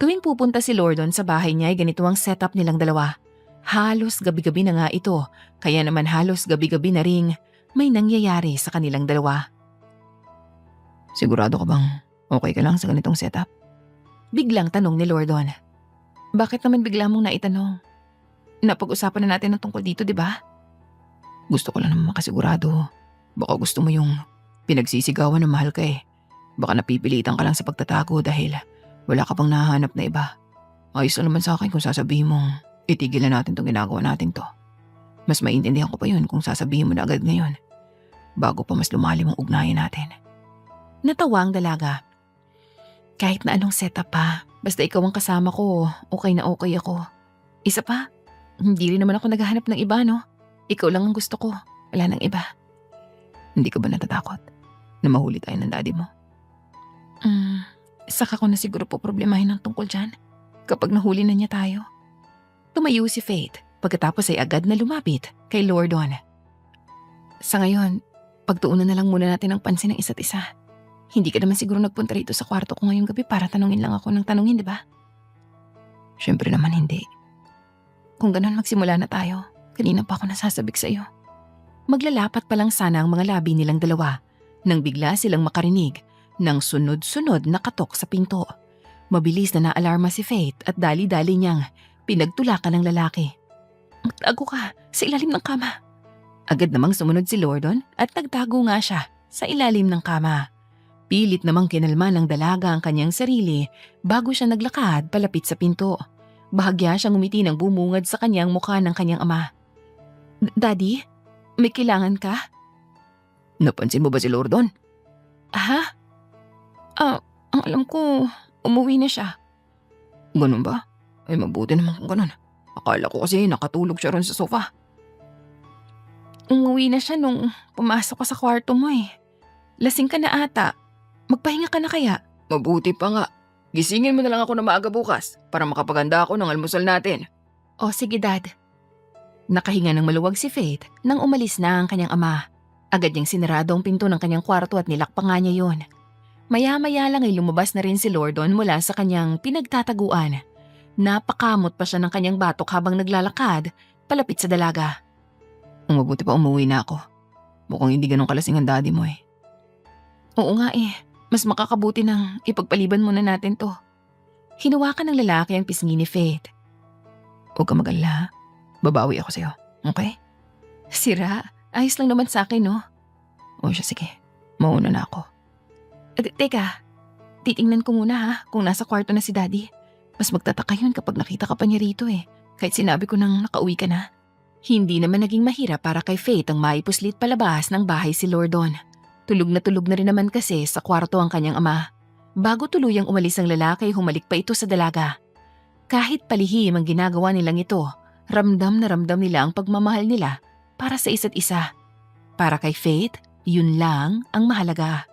Tuwing pupunta si Lordon sa bahay niya ay ganito ang setup nilang dalawa. Halos gabi-gabi na nga ito, kaya naman halos gabi-gabi na ring may nangyayari sa kanilang dalawa. Sigurado ka bang okay ka lang sa ganitong setup? Biglang tanong ni Lordon. Bakit naman bigla mong naitanong? Napag-usapan na natin ang tungkol dito, di ba? Gusto ko lang naman makasigurado. Baka gusto mo yung pinagsisigawan na mahal ka eh. Baka napipilitan ka lang sa pagtatago dahil wala ka pang nahanap na iba. Ayos lang naman sa akin kung sasabihin mong itigil na natin tong ginagawa natin to. Mas maintindihan ko pa yun kung sasabihin mo na agad ngayon. Bago pa mas lumalim ang ugnayan natin. Natawa ang dalaga. Kahit na anong setup pa, basta ikaw ang kasama ko, okay na okay ako. Isa pa, hindi rin naman ako naghahanap ng iba, no? Ikaw lang ang gusto ko, wala nang iba. Hindi ka ba natatakot na mahuli tayo ng daddy mo? Saka ko na siguro po problemahin ang tungkol dyan kapag nahuli na niya tayo. Tumayo si Faith pagkatapos ay agad na lumapit kay Lordon. Sa ngayon, pagtuunan na lang muna natin ang pansin ng isa't isa. Hindi ka naman siguro nagpunta rito sa kwarto ko ngayong gabi para tanungin lang ako ng tanungin, di ba? Siyempre naman hindi. Kung ganun magsimula na tayo, kanina pa ako nasasabik sa iyo. Maglalapat pa lang sana ang mga labi nilang dalawa nang bigla silang makarinig ng sunod-sunod na katok sa pinto. Mabilis na naalarma si Faith at dali-dali niyang pinagtulakan ng lalaki. Magtago ka sa ilalim ng kama. Agad namang sumunod si Lordon at nagtago nga siya sa ilalim ng kama. Pilit namang kinalma ng dalaga ang kanyang sarili bago siya naglakad palapit sa pinto. Bahagya siyang umiti ng bumungad sa kanyang mukha ng kanyang ama. Daddy, may kailangan ka? Napansin mo ba si Lordon? Ha? Ang alam ko, umuwi na siya. Ganun ba? Ay mabuti naman kung ganun. Akala ko kasi nakatulog siya ron sa sofa. Umuwi na siya nung pumasok ka sa kwarto mo eh. Lasing ka na ata. Magpahinga ka na kaya? Mabuti pa nga. Gisingin mo na lang ako na maaga bukas para makapaganda ako ng almusal natin. O sige, Dad. Nakahinga ng maluwag si Faith nang umalis na ang kanyang ama. Agad niyang sinarado ang pinto ng kanyang kwarto at nilakpa nga niya yun. Maya-maya lang ay lumabas na rin si Lordon mula sa kanyang pinagtataguan. Napakamot pa siya ng kanyang batok habang naglalakad palapit sa dalaga. Mabuti pa umuwi na ako. Mukhang hindi ganun kalasing ang daddy mo eh. Oo nga eh. Mas makakabuti nang ipagpaliban muna natin to. Hinawakan ng lalaki ang pisngi ni Faith. Huwag ka mag-alala. Babawi ako sa'yo. Okay? Sira, ayos lang naman sa akin, no? O siya, sige. Mauna na ako. Teka, titingnan ko muna ha kung nasa kwarto na si Daddy. Mas magtataka yun kapag nakita ka pa niya rito eh. Kahit sinabi ko nang nakauwi ka na. Hindi naman naging mahirap para kay Faith ang maipuslit palabas ng bahay si Lordon. Tulog na rin naman kasi sa kwarto ang kanyang ama. Bago tuluyang umalis ang lalaki, humalik pa ito sa dalaga. Kahit palihim ang ginagawa nilang ito, ramdam na ramdam nila ang pagmamahal nila para sa isa't isa. Para kay Faith, yun lang ang mahalaga.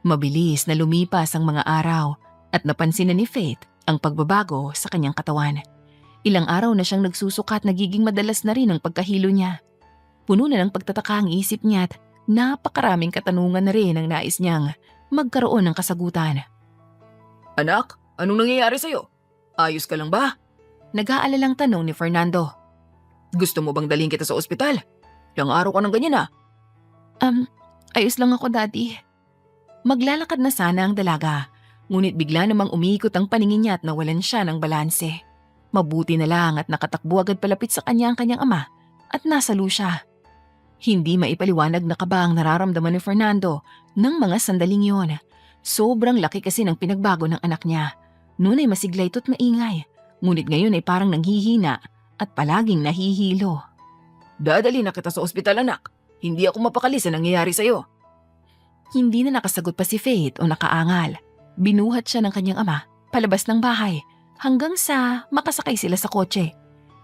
Mabilis na lumipas ang mga araw at napansin na ni Faith ang pagbabago sa kanyang katawan. Ilang araw na siyang nagsusuka at nagiging madalas na rin ang pagkahilo niya. Puno na ng pagtataka ang isip niya at napakaraming katanungan na rin ang nais niyang magkaroon ng kasagutan. Anak, anong nangyayari sa'yo? Ayos ka lang ba? Nag-aalalang tanong ni Fernando. Gusto mo bang dalhin kita sa ospital? Ilang araw ka ng ganyan Ayos lang ako, Daddy. Maglalakad na sana ang dalaga, ngunit bigla namang umiikot ang paningin niya at nawalan siya ng balanse. Mabuti na lang at nakatakbo agad palapit sa kanya ang kanyang ama at nasalo siya. Hindi maipaliwanag na kaba ang nararamdaman ni Fernando ng mga sandaling yon. Sobrang laki kasi ng pinagbago ng anak niya. Noon ay masigla ito't maingay, ngunit ngayon ay parang nanghihina at palaging nahihilo. Dadali na kita sa ospital, anak. Hindi ako mapakali sa nangyayari sa'yo. Hindi na nakasagot pa si Faith o nakaangal. Binuhat siya ng kanyang ama palabas ng bahay hanggang sa makasakay sila sa kotse.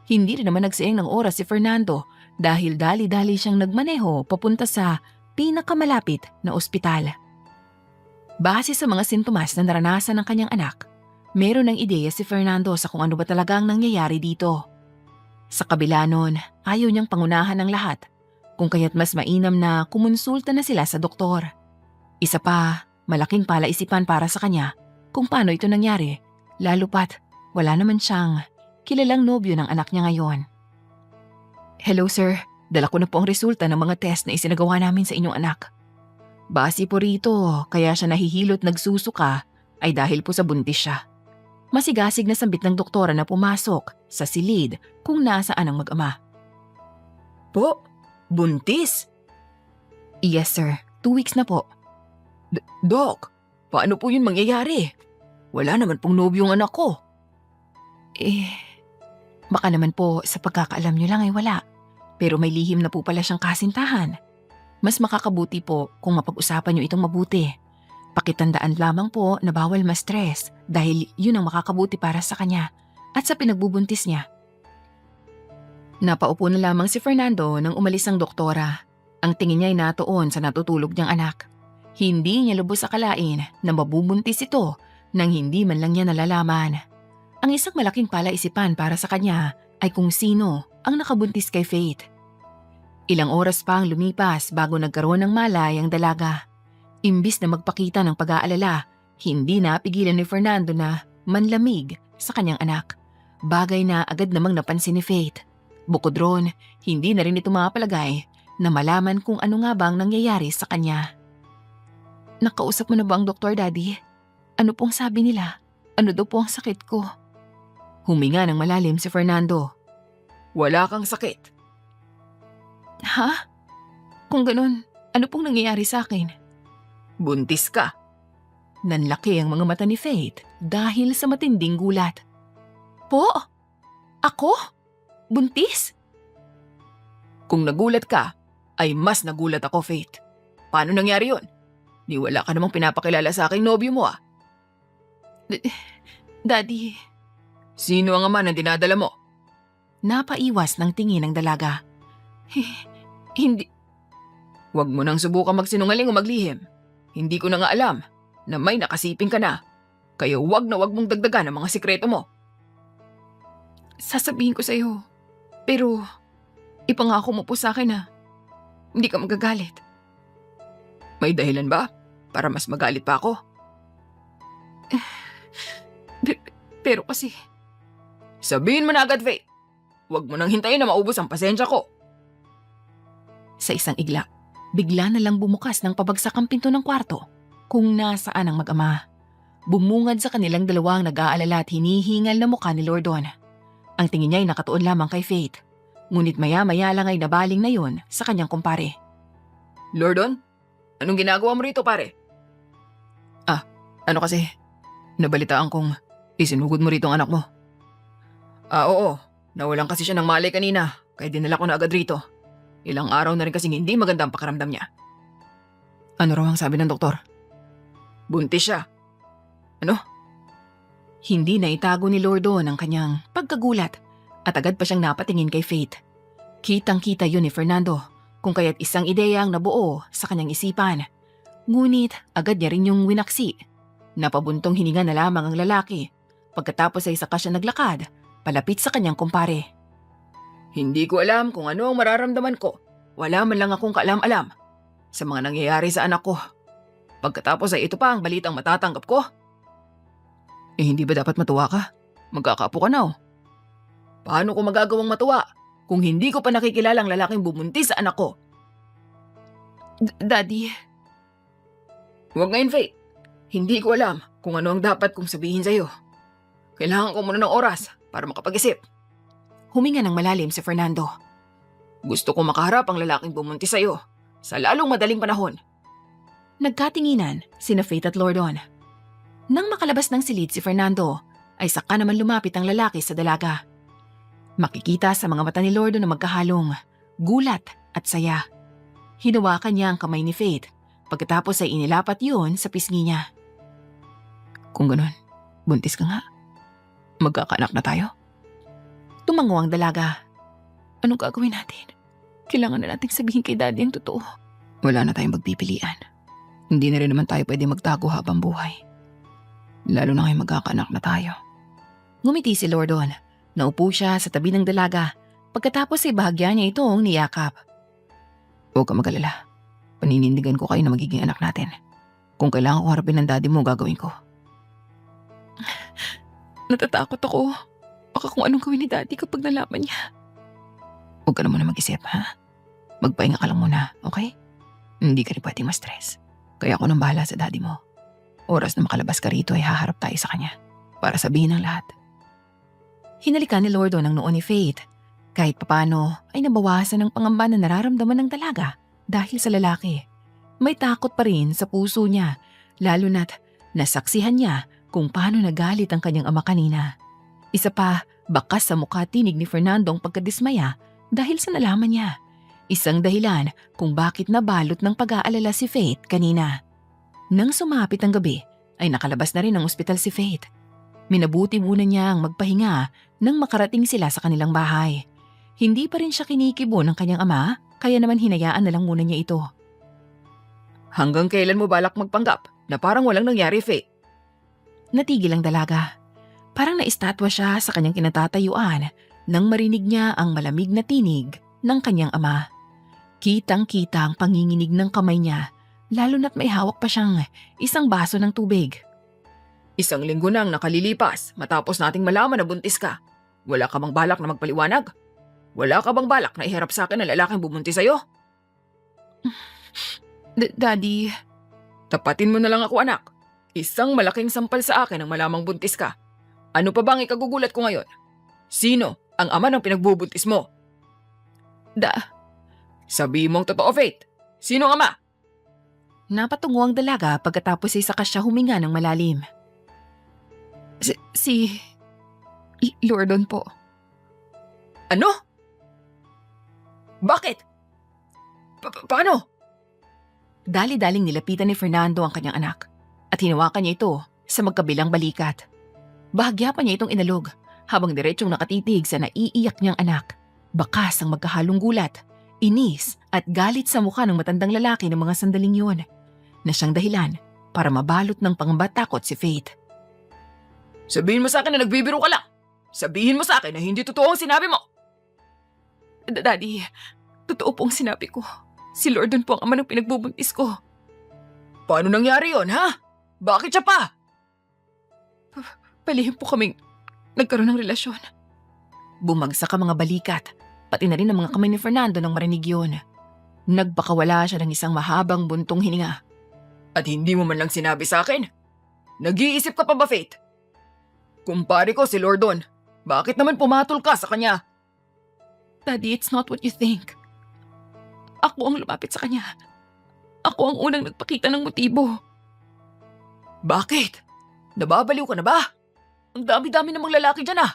Hindi rin naman nagsayang ng oras si Fernando dahil dali-dali siyang nagmaneho papunta sa pinakamalapit na ospital. Base sa mga sintomas na naranasan ng kanyang anak, meron ng ideya si Fernando sa kung ano ba talagang nangyayari dito. Sa kabila nun, ayaw niyang pangunahan ng lahat, kung kaya't mas mainam na kumonsulta na sila sa doktor. Isa pa, malaking palaisipan para sa kanya kung paano ito nangyari, lalo pat wala naman siyang kilalang nobyo ng anak niya ngayon. Hello sir, dala ko na po ang resulta ng mga test na isinagawa namin sa inyong anak. Base po rito, kaya siya nahihilot nagsusuka ay dahil po sa buntis siya. Masigasig na sambit ng doktora na pumasok sa silid kung nasaan ang mag-ama. Po, buntis? Yes sir, 2 weeks na po. Dok, paano po yun mangyayari? Wala naman pong nobyo ang anak ko. Baka naman po sa pagkakaalam niyo lang ay wala. Pero may lihim na po pala siyang kasintahan. Mas makakabuti po kung mapag-usapan niyo itong mabuti. Pakitandaan lamang po na bawal ma-stress dahil yun ang makakabuti para sa kanya at sa pinagbubuntis niya. Napaupo na lamang si Fernando nang umalis ang doktora. Ang tingin niya ay natuon sa natutulog niyang anak. Hindi niya lubos akalain na mabubuntis ito nang hindi man lang niya nalalaman. Ang isang malaking palaisipan para sa kanya ay kung sino ang nakabuntis kay Faith. Ilang oras pa ang lumipas bago nagkaroon ng malay ang dalaga. Imbis na magpakita ng pag-aalala, hindi napigilan ni Fernando na manlamig sa kanyang anak. Bagay na agad namang napansin ni Faith. Bukod ron, hindi na rin ito mapalagay na malaman kung ano nga bang nangyayari sa kanya. Nakausap mo na ba ang doktor, Daddy? Ano pong sabi nila? Ano daw po ang sakit ko? Huminga ng malalim si Fernando. Wala kang sakit. Ha? Kung ganun, ano pong nangyayari sa akin? Buntis ka. Nanlaki ang mga mata ni Faith dahil sa matinding gulat. Po? Ako? Buntis? Kung nagulat ka, ay mas nagulat ako, Faith. Paano nangyari yun? Di wala ka namang pinapakilala sa aking nobyo mo ah. Daddy. Sino ang ama na dinadala mo? Napaiwas ng tingin ng dalaga. Hindi. Huwag mo nang subukan magsinungaling o maglihim. Hindi ko na nga alam na may nakasiping ka na. Kaya huwag na huwag mong dagdagan ang mga sikreto mo. Sasabihin ko sa'yo. Pero ipangako mo po sa akin na hindi ka magagalit. May dahilan ba para mas magalit pa ako? Pero kasi... Sabihin mo na agad, Faith. Huwag mo nang hintayin na maubos ang pasensya ko. Sa isang igla, bigla na lang bumukas ng pabagsak ang pinto ng kwarto kung nasaan ang mag-ama. Bumungad sa kanilang dalawang nag-aalala at hinihingal na mukha ni Lordon. Ang tingin niya ay nakatuon lamang kay Faith. Ngunit maya-maya lang ay nabaling na yun sa kanyang kumpare. Lordon, anong ginagawa mo rito, pare? Ano kasi? Nabalitaan kong isinugod mo rito ang anak mo. Oo. Nawalan kasi siya ng malay kanina, kaya dinala ko na agad rito. Ilang araw na rin kasing hindi maganda ang pakiramdam niya. Ano raw ang sabi ng doktor? Buntis siya. Ano? Hindi na itago ni Lordon ang kanyang pagkagulat at agad pa siyang napatingin kay Faith. Kitang-kita yun ni Fernando, kung kaya't isang ideya ang nabuo sa kanyang isipan. Ngunit agad niya rin yung winaksi. Napabuntong hininga na lamang ang lalaki. Pagkatapos ay saka siya naglakad palapit sa kanyang kumpare. Hindi ko alam kung ano ang mararamdaman ko. Wala man lang akong kaalam-alam sa mga nangyayari sa anak ko. Pagkatapos ay ito pa ang balitang matatanggap ko. Hindi ba dapat matuwa ka? Magkakapo ka na oh. Paano ko magagawang matuwa kung hindi ko pa nakikilala ang lalaking bumuntis sa anak ko? Daddy, Huwag ngayon, Faith. Hindi ko alam kung ano ang dapat kong sabihin sa'yo. Kailangan ko muna ng oras para makapag-isip. huminga ng malalim si Fernando. Gusto ko makaharap ang lalaking bumuntis sa'yo sa lalong madaling panahon. Nagkatinginan sina Faith at Lordon. Nang makalabas ng silid si Fernando, ay saka naman lumapit ang lalaki sa dalaga. Makikita sa mga mata ni Lordon na magkahalong gulat at saya. Hinawakan niya ang kamay ni Faith, pagkatapos ay inilapat yun sa pisngi niya. Kung ganun, buntis ka nga. Magkakaanak na tayo. Tumango ang dalaga. Anong gagawin natin? Kailangan na nating sabihin kay Daddy ang totoo. Wala na tayong magpipilian. Hindi na rin naman tayo pwede magtago habang buhay. Lalo na ngayon magkakaanak na tayo. Ngumiti si Lordon. Naupo siya sa tabi ng dalaga. Pagkatapos ay bahagya niya itong niyakap. Huwag ka mag-alala. Paninindigan ko kayo na magiging anak natin. Kung kailangan ko harapin ng daddy mo, gagawin ko. Natatakot ako. Baka kung anong gawin ni Daddy kapag nalaman niya. Huwag ka na muna mag-isip, ha? Magpahinga ka lang muna, okay? Hindi ka rin pwedeng ma-stress. Kaya ako nang bahala sa daddy mo. Oras na makalabas ka rito ay haharap tayo sa kanya para sabihin ang lahat. Hinalikan ni Lordon ang noo ni Faith. Kahit papano ay nabawasan ang pangamba na nararamdaman ng dalaga dahil sa lalaki. May takot pa rin sa puso niya, lalo na't nasaksihan niya kung paano nagalit ang kanyang ama kanina. Isa pa, bakas sa mukha tinig ni Fernando ang pagkadismaya dahil sa nalaman niya. Isang dahilan kung bakit nabalot ng pag-aalala si Faith kanina. Nang sumapit ang gabi, ay nakalabas na rin ng ospital si Faith. Minabuti muna niya ang magpahinga nang makarating sila sa kanilang bahay. Hindi pa rin siya kinikibo ng kanyang ama, kaya naman hinayaan na lang muna niya ito. Hanggang kailan mo balak magpanggap na parang walang nangyari, Faith? Natigil ang dalaga. Parang naistatwa siya sa kanyang kinatatayuan nang marinig niya ang malamig na tinig ng kanyang ama. Kitang-kita ang panginginig ng kamay niya, lalo na't may hawak pa siyang isang baso ng tubig. 1 linggo nang nakalilipas matapos nating malaman na buntis ka. Wala ka bang balak na magpaliwanag? Wala ka bang balak na iharap sa akin ang lalaking bubuntis sa'yo? Daddy, Tapatin mo na lang ako, anak. Isang malaking sampal sa akin ang malamang buntis ka. Ano pa bang ikagugulat ko ngayon? Sino ang ama ng pinagbubuntis mo? Sabi mong totoo, Faith. Sino ang ama? Napatungo ang dalaga pagkatapos ay saka siya huminga ng malalim. Si Lordon po. Ano? Bakit? Paano? Dali-daling nilapitan ni Fernando ang kanyang anak at hinawakan niya ito sa magkabilang balikat. Bahagya pa niya itong inalog habang diretsyong nakatitig sa naiiyak niyang anak. Bakas ang magkahalong gulat, inis at galit sa mukha ng matandang lalaki ng mga sandaling yun na siyang dahilan para mabalot ng pangambatakot si Faith. Sabihin mo sa akin na nagbibiro ka lang. Sabihin mo sa akin na hindi totoo ang sinabi mo. Daddy, totoo po ang sinabi ko. Si Lordon po ang ama ng pinagbubuntis ko. Paano nangyari yon, ha? Bakit siya pa? Palihim po kaming nagkaroon ng relasyon. Bumagsak ang mga balikat, pati na rin ang mga kamay ni Fernando nang marinig yun. Nagpakawala siya ng isang mahabang buntong hininga. At hindi mo man lang sinabi sa akin? Nag-iisip ka pa ba, Faith? Kumpare ko si Lordon. Bakit naman pumatol ka sa kanya? Daddy, it's not what you think. Ako ang lumapit sa kanya. Ako ang unang nagpakita ng motibo. Bakit? Nababaliw ka na ba? Ang dami-dami namang lalaki dyan ah.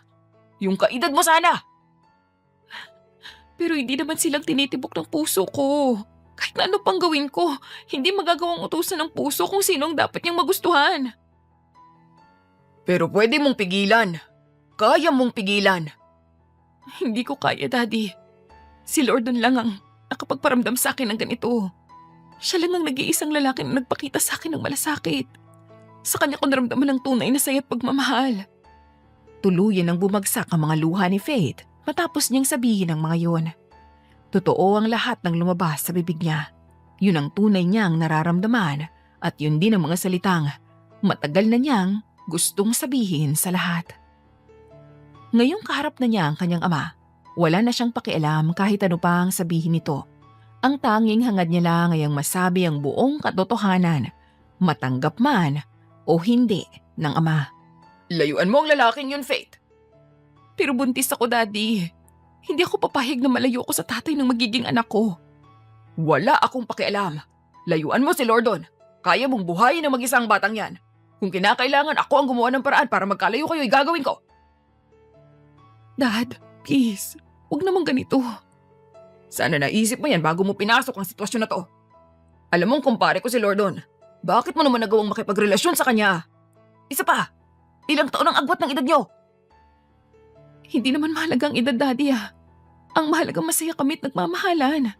Yung kaedad mo sana. Pero hindi naman silang tinitibok ng puso ko. Kahit na ano pang gawin ko, hindi magagawang utusan ng puso kung sino ang dapat niyang magustuhan. Pero pwede mong pigilan. Kaya mong pigilan. Hindi ko kaya, Daddy. Si Lordon lang ang nakapagparamdam sa akin ng ganito. Siya lang ang nag-iisang lalaki na nagpakita sa akin ng malasakit. Sa kanya ko naramdaman ng tunay na saya at pagmamahal. Tuluyan ang bumagsak ang mga luha ni Faith matapos niyang sabihin ang mga yun. Totoo ang lahat ng lumabas sa bibig niya. Yun ang tunay niyang nararamdaman at yun din ang mga salitang matagal na niyang gustong sabihin sa lahat. Ngayong kaharap na niya ang kanyang ama, wala na siyang pakialam kahit ano pa ang sabihin nito. Ang tanging hangad niya lang ay ang masabi ang buong katotohanan, matanggap man o hindi ng ama. Layuan mo ang lalaking yun, Faith. Pero buntis ako, Daddy. Hindi ako papahig na malayo ko sa tatay ng magiging anak ko. Wala akong pakialam. Layuan mo si Lordon. Kaya mong buhayin ang mag-isang batang yan. Kung kinakailangan ako ang gumawa ng paraan para magkalayo kayo, gagawin ko. Dad, please, huwag naman ganito. Sana naisip mo yan bago mo pinasok ang sitwasyon na to. Alam mong kumpare ko si Lordon. Bakit mo naman nagawang makipagrelasyon sa kanya? Isa pa, ilang taon ang agwat ng edad nyo? Hindi naman mahalaga ang edad, Daddy ah. Ang mahalagang masaya kami at nagmamahalan.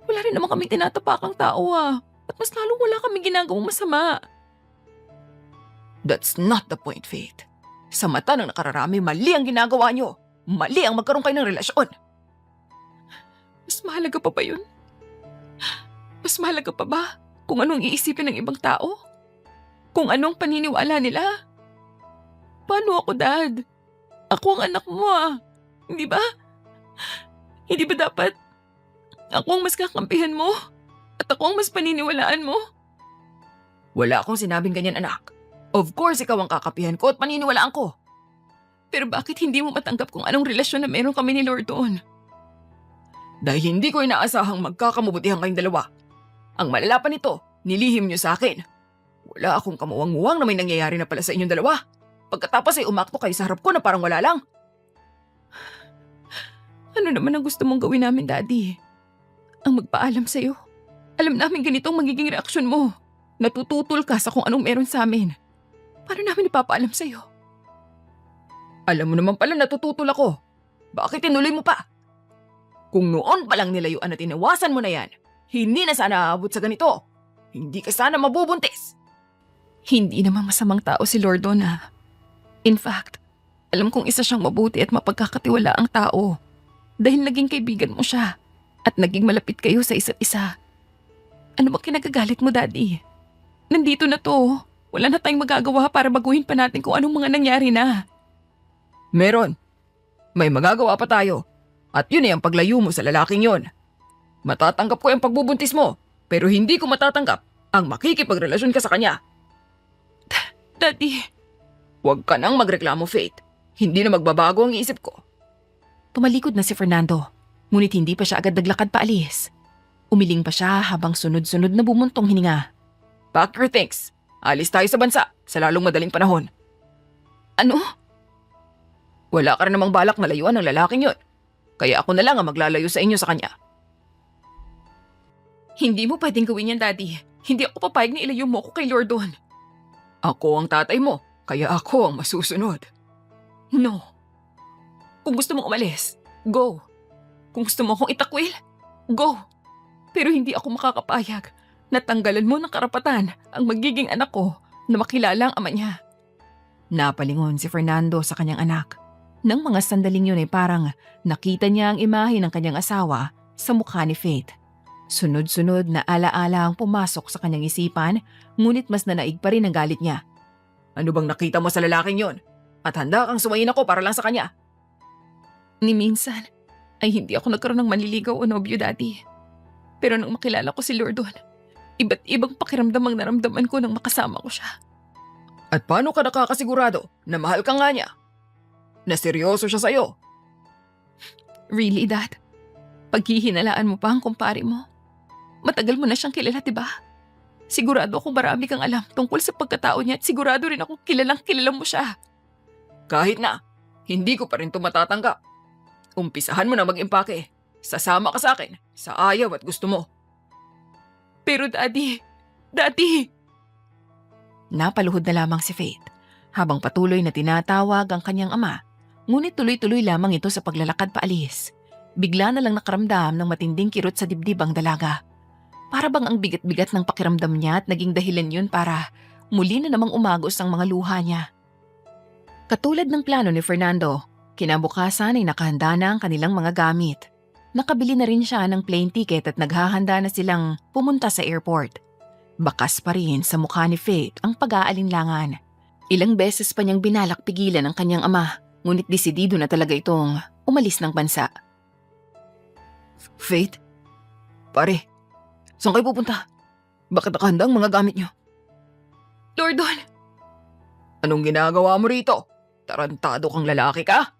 Wala rin naman kami tinatapakang tao ah. At mas lalong wala kami ginagawang masama. That's not the point, Faith. Sa mata ng nakararami, mali ang ginagawa nyo. Mali ang magkaroon kayo ng relasyon. Mas mahalaga pa ba yun? Mas mahalaga pa ba kung anong iisipin ng ibang tao? Kung anong paniniwala nila? Paano ako, Dad? Ako ang anak mo ah. Hindi ba? Hindi ba dapat ako ang mas kakampihan mo? At ako ang mas paniniwalaan mo? Wala akong sinabing ganyan, anak. Of course, ikaw ang kakapihan ko at paniniwalaan ko. Pero bakit hindi mo matanggap kung anong relasyon na meron kami ni Lordon? Dahil hindi ko inaasahang magkakamabutihan kayong dalawa. Ang malala pa nito, nilihim niyo sa akin. Wala akong kamuwang-muwang na may nangyayari na pala sa inyong dalawa. Pagkatapos ay umakto kayo sa harap ko na parang wala lang. Ano naman ang gusto mong gawin namin, Daddy? Ang magpaalam sa'yo. Alam namin ganito ang magiging reaksyon mo. Natututol ka sa kung anong meron sa amin. Paano namin ipapaalam sa'yo? Alam mo naman pala natututol ako. Bakit tinuloy mo pa? Kung noon palang nilayuan at inawasan mo na yan, hindi na sana aabot sa ganito. Hindi ka sana mabubuntis. Hindi naman masamang tao si Lordon ah. In fact, alam kong isa siyang mabuti at mapagkakatiwala ang tao. Dahil naging kaibigan mo siya at naging malapit kayo sa isa't isa. Ano ba kinagagalit mo, Daddy? Nandito na to. Wala na tayong magagawa para baguhin pa natin kung anong mga nangyari na. Meron. May magagawa pa tayo. At yun ay ang paglayo mo sa lalaking yon. Matatanggap ko ang pagbubuntis mo, pero hindi ko matatanggap ang makikipagrelasyon ka sa kanya. Daddy. Huwag ka nang magreklamo, Faith. Hindi na magbabago ang isip ko. Tumalikod na si Fernando, ngunit hindi pa siya agad naglakad paalis. Umiling pa siya habang sunod-sunod na bumuntong hininga. Pack your things. Alis tayo sa bansa sa lalong madaling panahon. Ano? Wala ka rin namang balak na layuan ng lalaking yon. Kaya ako na lang ang maglalayo sa inyo sa kanya. Hindi mo pwedeng gawin yan, Daddy. Hindi ako papayag na ilayo mo ako kay Lordon. Ako ang tatay mo, kaya ako ang masusunod. No. Kung gusto mong umalis, go. Kung gusto mo akong itakwil, go. Pero hindi ako makakapayag na tanggalan mo ng karapatan ang magiging anak ko na makilala ang ama niya. Napalingon si Fernando sa kanyang anak. Nang mga sandaling yun ay parang nakita niya ang imahe ng kanyang asawa sa mukha ni Faith. Sunod-sunod na alaala ang pumasok sa kanyang isipan, ngunit mas nanaig pa rin ang galit niya. Ano bang nakita mo sa lalaking yon? At handa kang sumayin ako para lang sa kanya? Ni minsan ay hindi ako nagkaroon ng manliligaw o nobyo, Daddy. Pero nang makilala ko si Lordon, iba't ibang pakiramdam ang naramdaman ko nang makasama ko siya. At paano ka nakakasigurado na mahal ka nga niya? Na seryoso siya sa'yo? Really, Dad? Paghihinalaan mo pa ang kumpare mo? Matagal mo na siyang kilala, diba? Sigurado akong marami kang alam tungkol sa pagkatao niya at sigurado rin akong kilalang kilala mo siya. Kahit na, hindi ko pa rin ito matatanggap. Umpisahan mo na mag-impake. Sasama ka sa akin sa ayaw at gusto mo. Pero Daddy! Napaluhod na lamang si Faith habang patuloy na tinatawag ang kanyang ama, ngunit tuloy-tuloy lamang ito sa paglalakad paalis. Bigla na lang nakaramdam ng matinding kirot sa dibdib ang dalaga. Para bang ang bigat-bigat ng pakiramdam niya at naging dahilan yun para muli na namang umagos ang mga luha niya. Katulad ng plano ni Fernando, kinabukasan ay nakahanda na ang kanilang mga gamit. Nakabili na rin siya ng plane ticket at naghahanda na silang pumunta sa airport. Bakas pa rin sa mukha ni Faith ang pag-aalinlangan. Ilang beses pa niyang binalak pigilan ang kanyang ama, ngunit desidido na talaga itong umalis ng bansa. Faith? Pare, saan kayo pupunta? Bakit nakahanda ang mga gamit niyo? Lordon! Anong ginagawa mo rito? Tarantado kang lalaki ka?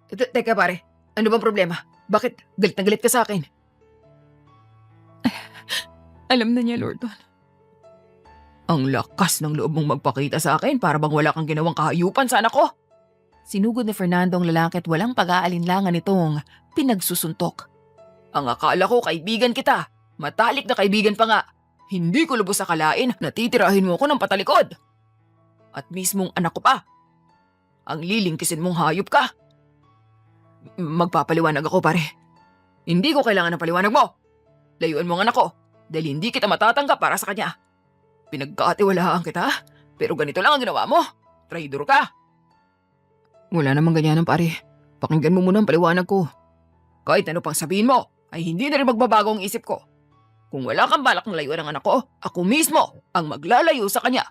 Teka pare, ano bang problema? Bakit galit na galit ka sa akin? Alam na niya, Lordon. Ang lakas ng loob mong magpakita sa akin para bang wala kang ginawang kahayupan sa anak ko. Sinugod ni Fernando ang lalaki at walang pag-aalinlangan itong pinagsusuntok. Ang akala ko kaibigan kita. Matalik na kaibigan pa nga. Hindi ko lubos akalain na titirahin mo ko ng patalikod. At mismong anak ko pa. Ang lilingkisin mong hayop ka. Magpapaliwanag ako pare. Hindi ko kailangan ng paliwanag mo. Layuan mo ang anak ko dahil hindi kita matatanggap para sa kanya. Pinagkatiwalaan kita pero ganito lang ang ginawa mo. Traidor ka. Wala namang ganyan pare. Pakinggan mo muna ang paliwanag ko. Kahit ano pang sabihin mo ay hindi na rin magbabago ang isip ko. Kung wala kang balak ng layuan ng anak ko, ako mismo ang maglalayo sa kanya.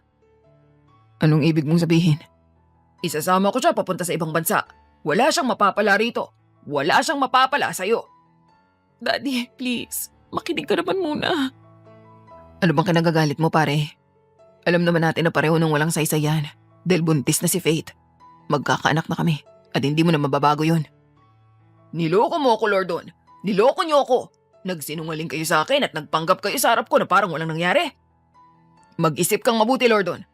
Anong ibig mong sabihin? Isasama ko siya papunta sa ibang bansa. Wala siyang mapapala rito. Wala siyang mapapala sa'yo. Daddy, please. Makinig ka naman muna. Ano bang kinagagalit mo pare? Alam naman natin na pareho nang walang saysayan. Dahil buntis na si Faith. Magkakaanak na kami at hindi mo na mababago yun. Niloko mo ako, Lordon. Niloko niyo ako. Nagsinungaling kayo sa akin at nagpanggap kayo sa harap ko na parang walang nangyari. Mag-isip kang mabuti, Lordon.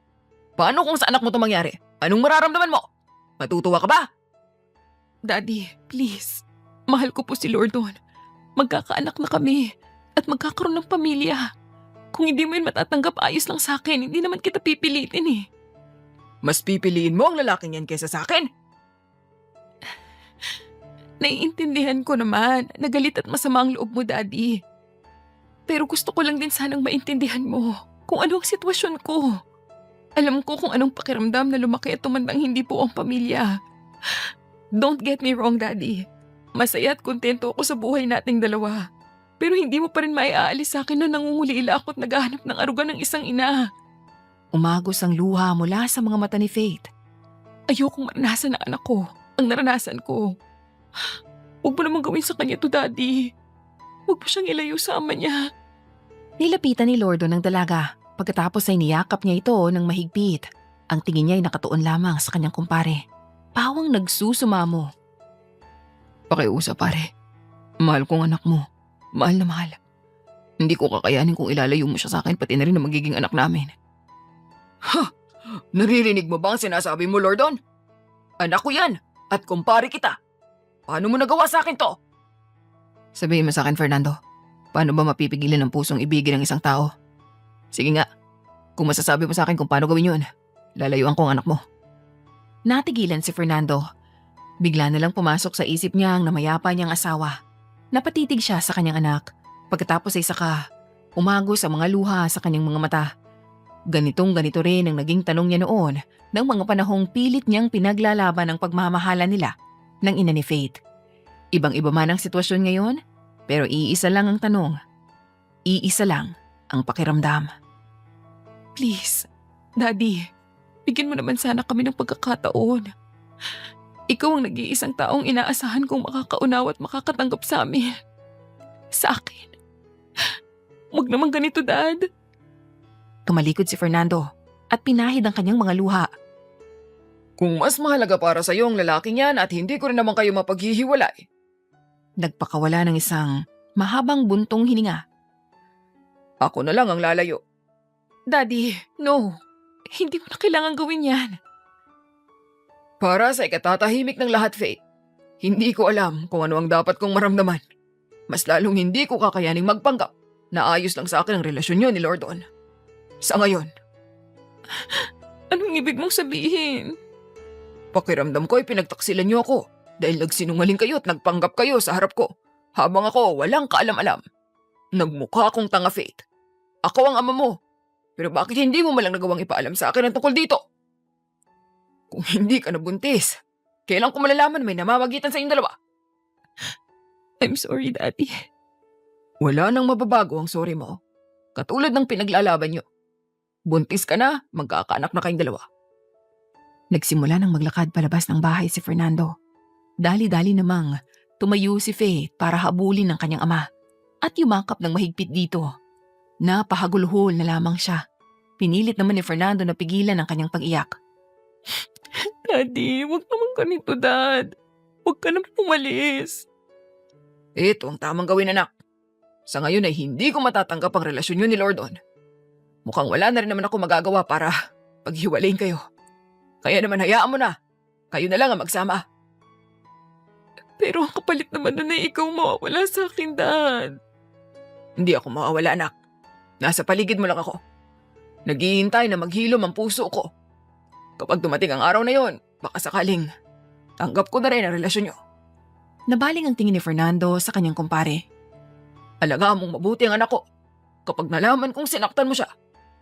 Paano kung sa anak mo ito mangyari? Anong mararamdaman mo? Matutuwa ka ba? Daddy, please. Mahal ko po si Lordon. Magkakaanak na kami at magkakaroon ng pamilya. Kung hindi mo yun matatanggap, ayos lang sa akin. Hindi naman kita pipilitin eh. Mas pipiliin mo ang lalaking yan kaysa sa akin? Naiintindihan ko naman na galit at masama ang loob mo, Daddy. Pero gusto ko lang din sanang maintindihan mo kung ano ang sitwasyon ko. Alam ko kung anong pakiramdam na lumaki at tumandang hindi po ang pamilya. Don't get me wrong, Daddy. Masaya at kontento ako sa buhay nating dalawa. Pero hindi mo pa rin maiaalis sa akin na nangungulila ako at naghahanap ng aruga ng isang ina. Umagos ang luha mula sa mga mata ni Faith. Ayokong maranasan ng anak ko ang naranasan ko. Huwag mo naman gawin sa kanya to, Daddy. Huwag mo siyang ilayo sa ama niya. Nilapitan ni Lordo ng dalaga. Pagkatapos ay niyakap niya ito ng mahigpit. Ang tingin niya ay nakatuon lamang sa kanyang kumpare. Pawang nagsusumamo. Pakiusap pare. Mahal kong anak mo. Mahal na mahal. Hindi ko kakayanin kung ilalayo mo siya sa akin pati na rin ang magiging anak namin. Ha! Naririnig mo ba ang sinasabi mo, Lordon? Anak ko yan at kumpare kita. Paano mo nagawa sa akin to? Sabihin mo sa akin, Fernando. Paano ba mapipigilan ng pusong ibigin ng isang tao? Sige nga, kung masasabi mo sa akin kung paano gawin yun, lalayuan ko ang anak mo. Natigilan si Fernando. Bigla na lang pumasok sa isip niya ang namayapa niyang asawa. Napatitig siya sa kanyang anak. Pagkatapos ay saka, umagos ang mga luha sa kanyang mga mata. Ganito rin ang naging tanong niya noon ng mga panahong pilit niyang pinaglalaban ang pagmamahala nila ng ina ni Faith. Ibang-iba man ang sitwasyon ngayon, pero iisa lang ang tanong. Iisa lang ang pakiramdam. Please, Daddy, bigyan mo naman sana kami ng pagkakataon. Ikaw ang nag-iisang taong inaasahan kong makakaunawa at makakatanggap sa amin. Sa akin. Huwag naman ganito, Dad. Tumalikod si Fernando at pinahid ang kanyang mga luha. Kung mas mahalaga para sa iyo ang lalaking yan at hindi ko rin naman kayo mapaghihiwalay. Nagpakawala ng isang mahabang buntong hininga. Ako na lang ang lalayo. Daddy, no. Hindi mo na kailangan gawin yan. Para sa ikatatahimik ng lahat, Faith. Hindi ko alam kung ano ang dapat kong maramdaman. Mas lalong hindi ko kakayaning magpanggap na ayos lang sa akin ang relasyon niyo ni Lordon. Sa ngayon. Anong ibig mong sabihin? Pakiramdam ko ay pinagtaksilan niyo ako dahil nagsinungaling kayo at nagpanggap kayo sa harap ko habang ako walang kaalam-alam. Nagmukha akong tanga, Faith. Ako ang ama mo. Pero bakit hindi mo malang nagawang ipaalam sa akin ang tungkol dito? Kung hindi ka nabuntis, kailan ko malalaman may namamagitan sa inyong dalawa? I'm sorry, Daddy. Wala nang mababago ang sorry mo. Katulad ng pinaglalaban nyo. Buntis ka na, magkakaanak na kayong dalawa. Nagsimula ng maglakad palabas ng bahay si Fernando. Dali-dali namang tumayo si Faith para habulin ng kanyang ama at yumakap ng mahigpit dito. Napahagulhol na lamang siya. Pinilit naman ni Fernando na pigilan ang kanyang pag-iyak. Daddy, wag naman ganito, Dad. Wag ka na pumalis. Ito ang tamang gawin, anak. Sa ngayon ay hindi ko matatanggap ang relasyon nyo ni Lordon. Mukhang wala na rin naman ako magagawa para paghiwalayin kayo. Kaya naman hayaan mo na. Kayo na lang ang magsama. Pero ang kapalit naman nun ay ikaw mawawala sa akin, Dad. Hindi ako mawawala, anak. Nasa paligid mo lang ako. Naghihintay na maghilom ang puso ko. Kapag dumating ang araw na yon, baka sakaling tanggap ko na rin ang relasyon nyo. Nabaling ang tingin ni Fernando sa kanyang kumpare. Alagaan mong mabuti ang anak ko. Kapag nalaman kong sinaktan mo siya,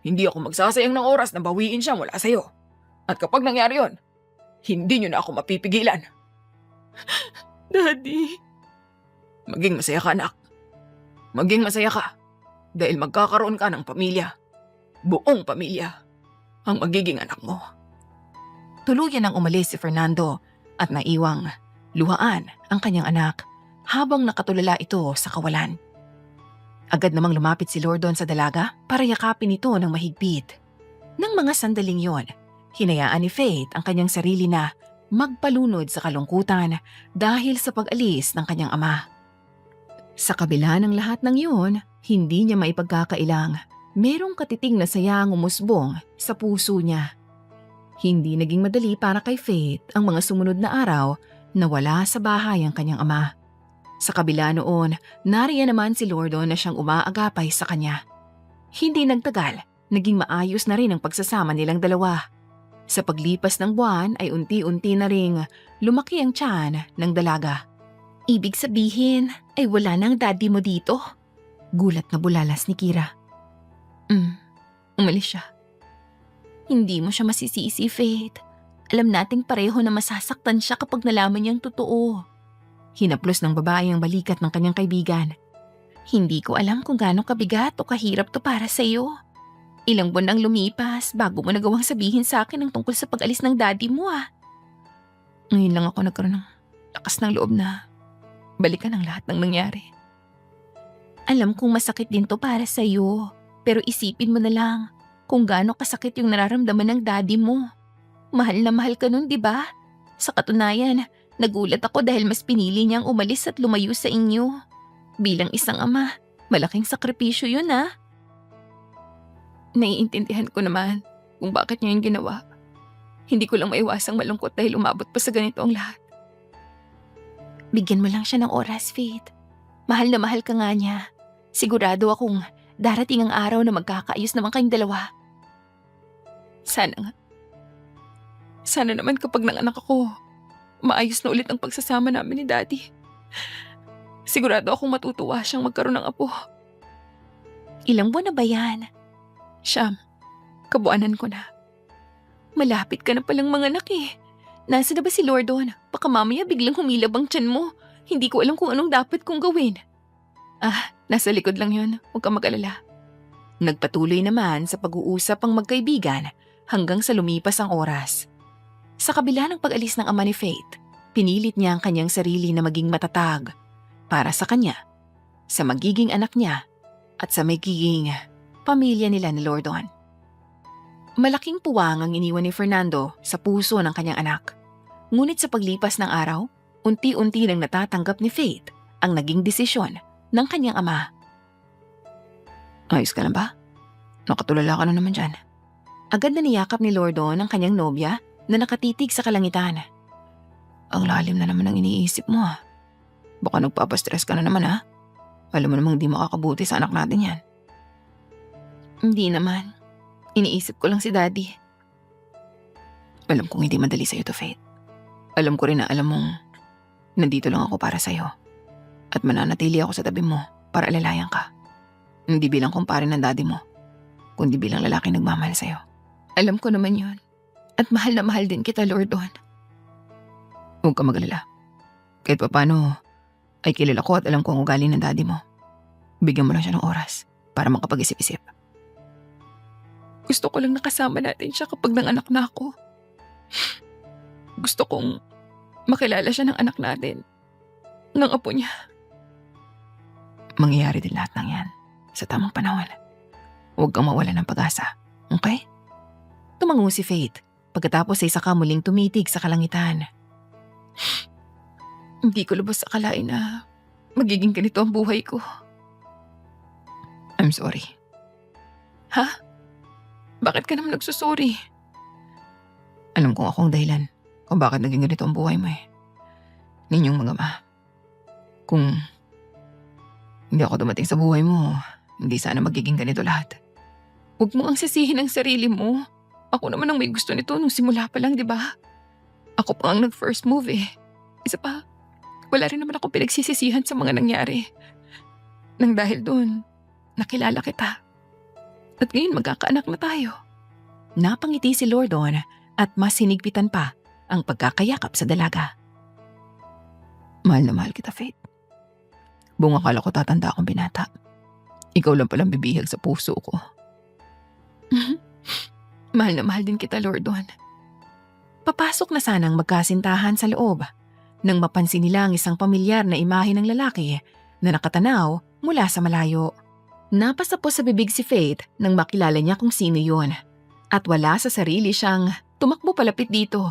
hindi ako magsasayang ng oras na bawiin siya mula sa'yo. At kapag nangyari yon, hindi nyo na ako mapipigilan. Daddy. Maging masaya ka, anak. Maging masaya ka. Dahil magkakaroon ka ng pamilya. Buong pamilya. Ang magiging anak mo. Tuluyan ang umalis si Fernando at naiwang luhaan ang kanyang anak habang nakatulala ito sa kawalan. Agad namang lumapit si Lordon sa dalaga para yakapin ito ng mahigpit. Nang mga sandaling yon, hinayaan ni Faith ang kanyang sarili na magpalunod sa kalungkutan dahil sa pag-alis ng kanyang ama. Sa kabila ng lahat ng yun, hindi niya maipagkakailang merong katiting na saya ang umusbong sa puso niya. Hindi naging madali para kay Faith ang mga sumunod na araw na wala sa bahay ang kanyang ama. Sa kabila noon, nariyan naman si Lordon na siyang umaagapay sa kanya. Hindi nagtagal, naging maayos na rin ang pagsasama nilang dalawa. Sa paglipas ng buwan ay unti-unti na ring lumaki ang tiyan ng dalaga. Ibig sabihin ay wala nang daddy mo dito? Gulat na bulalas ni Kira. Umalis siya. Hindi mo siya masisisi, Faith. Alam nating pareho na masasaktan siya kapag nalaman niyang totoo. Hinaplos ng babae ang balikat ng kanyang kaibigan. Hindi ko alam kung gaano kabigat o kahirap to para sa iyo. Ilang buwan nang lumipas bago mo nagawang sabihin sa akin ang tungkol sa pag-alis ng daddy mo Ngayon lang ako nagkaroon ng lakas ng loob na balikan ang lahat ng nangyari. Alam kong masakit din to para sa iyo, pero isipin mo na lang kung gaano kasakit yung nararamdaman ng daddy mo. Mahal na mahal ka nun, di ba? Sa katunayan, nagulat ako dahil mas pinili niyang umalis at lumayo sa inyo. Bilang isang ama, malaking sakripisyo yun Naiintindihan ko naman kung bakit niya yung ginawa. Hindi ko lang maiwasang malungkot dahil umabot pa sa ganito ang lahat. Bigyan mo lang siya ng oras, Faith. Mahal na mahal ka nga niya. Sigurado akong darating ang araw na magkakaayos naman kayong dalawa. Sana nga. Sana naman kapag nanganak ako, maayos na ulit ang pagsasama namin ni Daddy. Sigurado akong matutuwa siyang magkaroon ng apo. Ilang buwan na ba yan? Siyam, kabuanan ko na. Malapit ka na palang manganak Nasa na ba si Lordon? Baka mamaya biglang humilab ang tiyan mo. Hindi ko alam kung anong dapat kong gawin. Nasa likod lang yun. Huwag kang mag-alala. Nagpatuloy naman sa pag-uusap ang magkaibigan hanggang sa lumipas ang oras. Sa kabila ng pag-alis ng ama ni Faith, pinilit niya ang kanyang sarili na maging matatag para sa kanya, sa magiging anak niya, at sa magiging pamilya nila ni Lordon. Malaking puwang ang iniwan ni Fernando sa puso ng kanyang anak. Ngunit sa paglipas ng araw, unti-unti nang natatanggap ni Faith ang naging desisyon ng kanyang ama. Ayos ka na ba? Nakatulala ka na naman dyan. Agad na niyakap ni Lordon ang kanyang nobya na nakatitig sa kalangitan. Ang lalim na naman ang iniisip mo Baka nagpapastress ka na naman Alam mo namang di makakabuti sa anak natin yan. Hindi naman. Iniisip ko lang si Daddy. Alam kong hindi madali sa'yo to, Faith. Alam ko rin na alam mong nandito lang ako para sa'yo. At mananatili ako sa tabi mo para alalayan ka. Hindi bilang kumpare ng daddy mo, kundi bilang lalaki nagmamahal sa'yo. Alam ko naman yun. At mahal na mahal din kita, Lordon. Huwag ka magalala. Kahit papano, ay kilala ko at alam ko ang ugali ng daddy mo. Bigyan mo lang siya ng oras para makapag-isip-isip. Gusto ko lang nakasama natin siya kapag nanganak na ako. Gusto kong makilala siya ng anak natin. Ng apo niya. Mangyayari din lahat ng yan sa tamang panahon. Huwag kang mawala ng pag-asa, okay? Tumango si Faith pagkatapos ay saka muling tumitig sa kalangitan. Hindi ko lubos akalain na magiging ganito ang buhay ko. I'm sorry. Ha? Bakit ka naman nagsusuri? Alam kong akong dahilan kung bakit naging ganito ang buhay mo eh. Ninyong mga ma. Kung hindi ako dumating sa buhay mo, hindi sana magiging ganito lahat. Huwag mo ang sisihin ang sarili mo. Ako naman ang may gusto nito nung simula pa lang, di ba? Ako pa ang nag-first move eh. Isa pa, wala rin naman ako pinagsisisihan sa mga nangyari. Nang dahil doon, nakilala kita. At ngayon magkakaanak na tayo. Napangiti si Lordon at mas hinigpitan pa ang pagkakayakap sa dalaga. Mahal na mahal kita, Faith. Buong akala ko tatanda akong binata. Ikaw lang palang bibihag sa puso ko. Mahal na mahal din kita, Lordon. Papasok na sanang magkasintahan sa loob nang mapansin nila ang isang pamilyar na imahe ng lalaki na nakatanaw mula sa malayo. Napasa po sa bibig si Faith nang makilala niya kung sino yun at wala sa sarili siyang tumakbo palapit dito.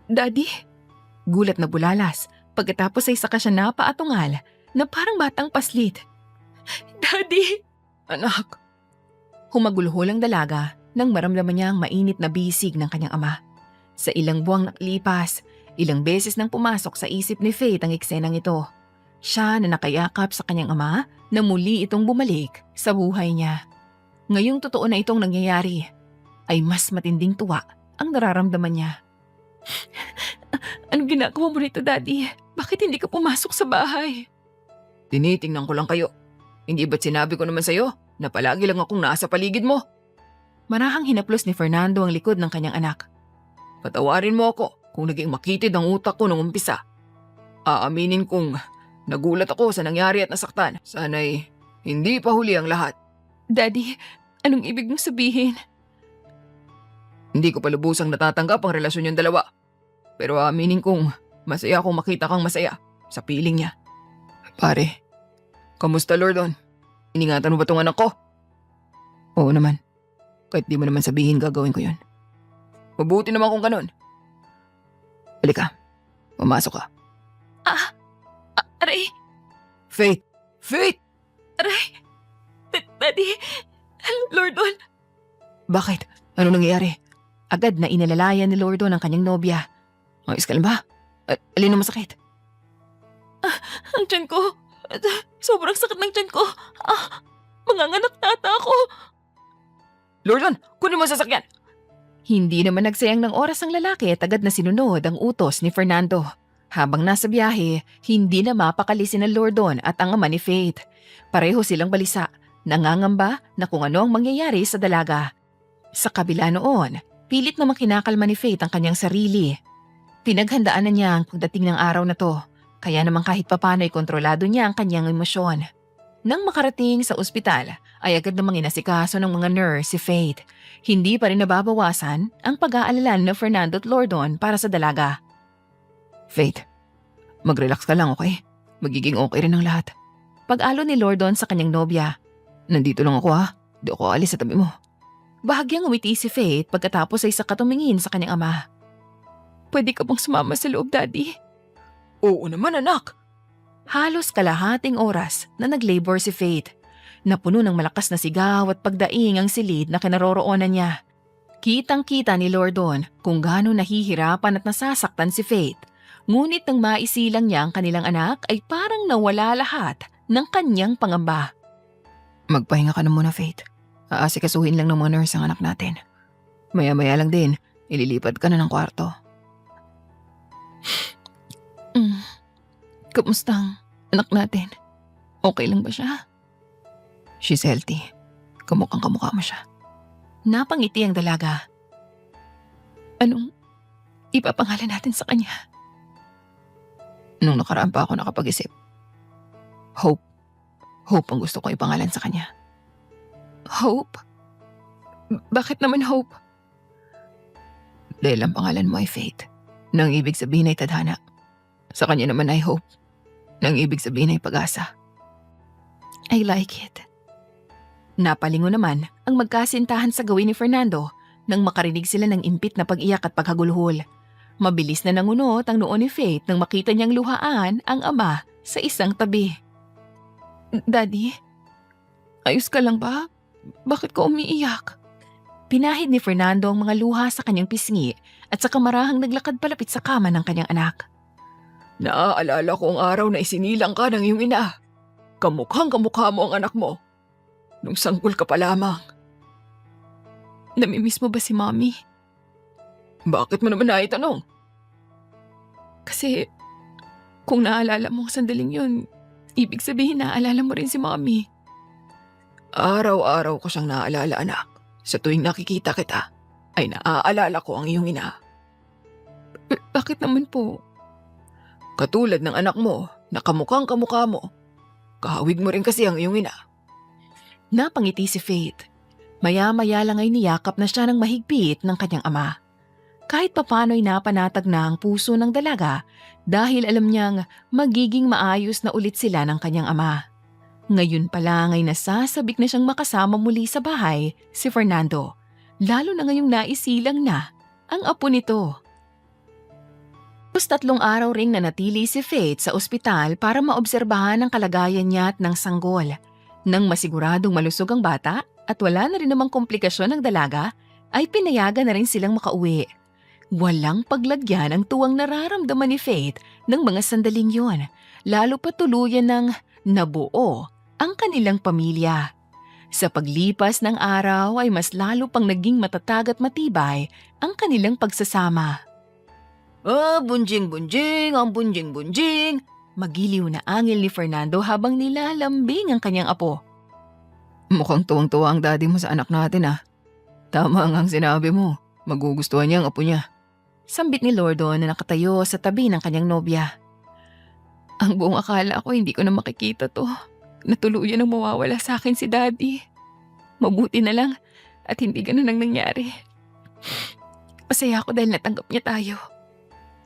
Daddy? Gulat na bulalas pagkatapos ay saka siya napaatungal na parang batang paslit. Daddy! Anak! Humagulhol ang dalaga nang maramdaman niya ang mainit na bisig ng kanyang ama. Sa ilang buwang nakalipas, ilang beses nang pumasok sa isip ni Faith ang eksenang ito. Siya na nakayakap sa kanyang ama na muli itong bumalik sa buhay niya. Ngayong totoo na itong nangyayari, ay mas matinding tuwa ang nararamdaman niya. Anong ginagawa mo rito, Daddy? Bakit hindi ka pumasok sa bahay? Tinitingnan ko lang kayo. Hindi ba't sinabi ko naman sa'yo na palagi lang akong nasa paligid mo? Marahang hinaplos ni Fernando ang likod ng kanyang anak. Patawarin mo ako kung naging makitid ang utak ko nung umpisa. Aaminin kong nagulat ako sa nangyari at nasaktan. Sana'y hindi pa huli ang lahat. Daddy, anong ibig mong sabihin? Hindi ko pa lubusang natatanggap ang relasyon yung dalawa. Pero aaminin kong masaya akong makita kang masaya sa piling niya. Pare, kamusta Lordon? Iningatan mo ba tong anak ko? Oo naman. Kahit di mo naman sabihin gagawin ko yun. Mabuti naman kung ganun. Halika, pumasok ka. Aray! Faith! Faith! Aray! Daddy! Lordon! Bakit? Ano nangyayari? Agad na inalalayan ni Lordon ang kanyang nobya. Ayos ka lang ba? Alin ang masakit? Ang tiyan ko. Sobrang sakit ng tiyan ko. Manganganak tata ako. Lordon, kunin mo ang sasakyan! Hindi naman nagsayang ng oras ang lalaki at agad na sinunod ang utos ni Fernando. Habang nasa biyahe, hindi na mapakali sina Lordon at ang ama ni Faith. Pareho silang balisa, nangangamba na kung ano ang mangyayari sa dalaga. Sa kabila noon, pilit na makinakalma ni Faith ang kanyang sarili. Pinaghandaan na niya ang pagdating ng araw na to, kaya naman kahit papano ay kontrolado niya ang kanyang emosyon. Nang makarating sa ospital, ay agad namang inasikaso ng mga nurse si Faith. Hindi pa rin nababawasan ang pag-aalala ni Fernando at Lordon para sa dalaga. Faith, mag-relax ka lang, okay? Magiging okay rin ang lahat. Pag-alo ni Lordon sa kanyang nobya. Nandito lang ako ha, di ako alis sa tabi mo. Bahagyang umiti si Faith pagkatapos ay saka tumingin sa kanyang ama. Pwede ka bang sumama sa loob, Daddy? Oo naman anak. Halos kalahating oras na nag-labor si Faith. Napuno ng malakas na sigaw at pagdaing ang silid na kinaroroonan niya. Kitang-kita ni Lordon kung gaano nahihirapan at nasasaktan si Faith. Ngunit nang maisilang niya ang kanilang anak ay parang nawala lahat ng kanyang pangamba. Magpahinga ka na muna, Faith. Aasikasuhin lang ng mga nurse ang anak natin. Maya-maya lang din, ililipat ka na ng kwarto. Kamusta ang anak natin? Okay lang ba siya? She's healthy. Kamukhang kamukha mo siya. Napangiti ang dalaga. Anong ipapangalan natin sa kanya? Nung nakaraan pa ako nakapag-isip. Hope. Hope ang gusto ko ipangalan sa kanya. Hope? Bakit naman Hope? Dahil ang pangalan mo ay Faith, nang ibig sabihin ay tadhana. Sa kanya naman ay Hope, nang ibig sabihin ay pag-asa. I like it. Napalingo naman ang magkasintahan sa gawin ni Fernando nang makarinig sila ng impit na pag-iyak at paghagulhol. Mabilis na nangunot ang noon ni Faith nang makita niyang luhaan ang ama sa isang tabi. Daddy, ayos ka lang ba? Bakit ka umiiyak? Pinahid ni Fernando ang mga luha sa kanyang pisngi at sa kamarahang naglakad palapit sa kama ng kanyang anak. Naaalala ko ang araw na isinilang ka ng iyong ina. Kamukhang kamukha mo ang anak mo. Nung sanggol ka pa lamang. Namimiss mo ba si Mommy? Bakit mo naman naitanong? Kasi kung naalala mo ang sandaling yun, ibig sabihin naalala mo rin si Mommy. Araw-araw ko siyang naaalala, anak. Sa tuwing nakikita kita, ay naaalala ko ang iyong ina. Bakit naman po? Katulad ng anak mo na kamukhang kamukha mo. Kahawig mo rin kasi ang iyong ina. Napangiti si Faith. Maya-maya lang ay niyakap na siya ng mahigpit ng kanyang ama. Kahit papano'y napanatag na ang puso ng dalaga dahil alam niyang magiging maayos na ulit sila ng kanyang ama. Ngayon pa lang ay nasasabik na siyang makasama muli sa bahay si Fernando, lalo na ngayong naisilang na ang apo nito. Tapos 3 araw ring nanatili si Faith sa ospital para maobserbahan ang kalagayan niya at ng sanggol. Nang masiguradong malusog ang bata at wala na rin namang komplikasyon ng dalaga, ay pinayagan na rin silang makauwi. Walang paglagyan ang tuwang nararamdaman ni Faith ng mga sandaling yon, lalo pa tuluyan ng nabuo ang kanilang pamilya. Sa paglipas ng araw ay mas lalo pang naging matatag at matibay ang kanilang pagsasama. Bunjing-bunjing, ang bunjing-bunjing. Magiliw na angil ni Fernando habang nilalambing ang kanyang apo. Mukhang tuwang-tuwa ang daddy mo sa anak natin ah. Tama ang sinabi mo. Magugustuhan niya ang apo niya. Sambit ni Lordon na nakatayo sa tabi ng kanyang nobya. Ang buong akala ko hindi ko na makikita to. Natuluyan ang mawawala sa akin si Daddy. Mabuti na lang at hindi ganun ang nangyari. Masaya ako dahil natanggap niya tayo.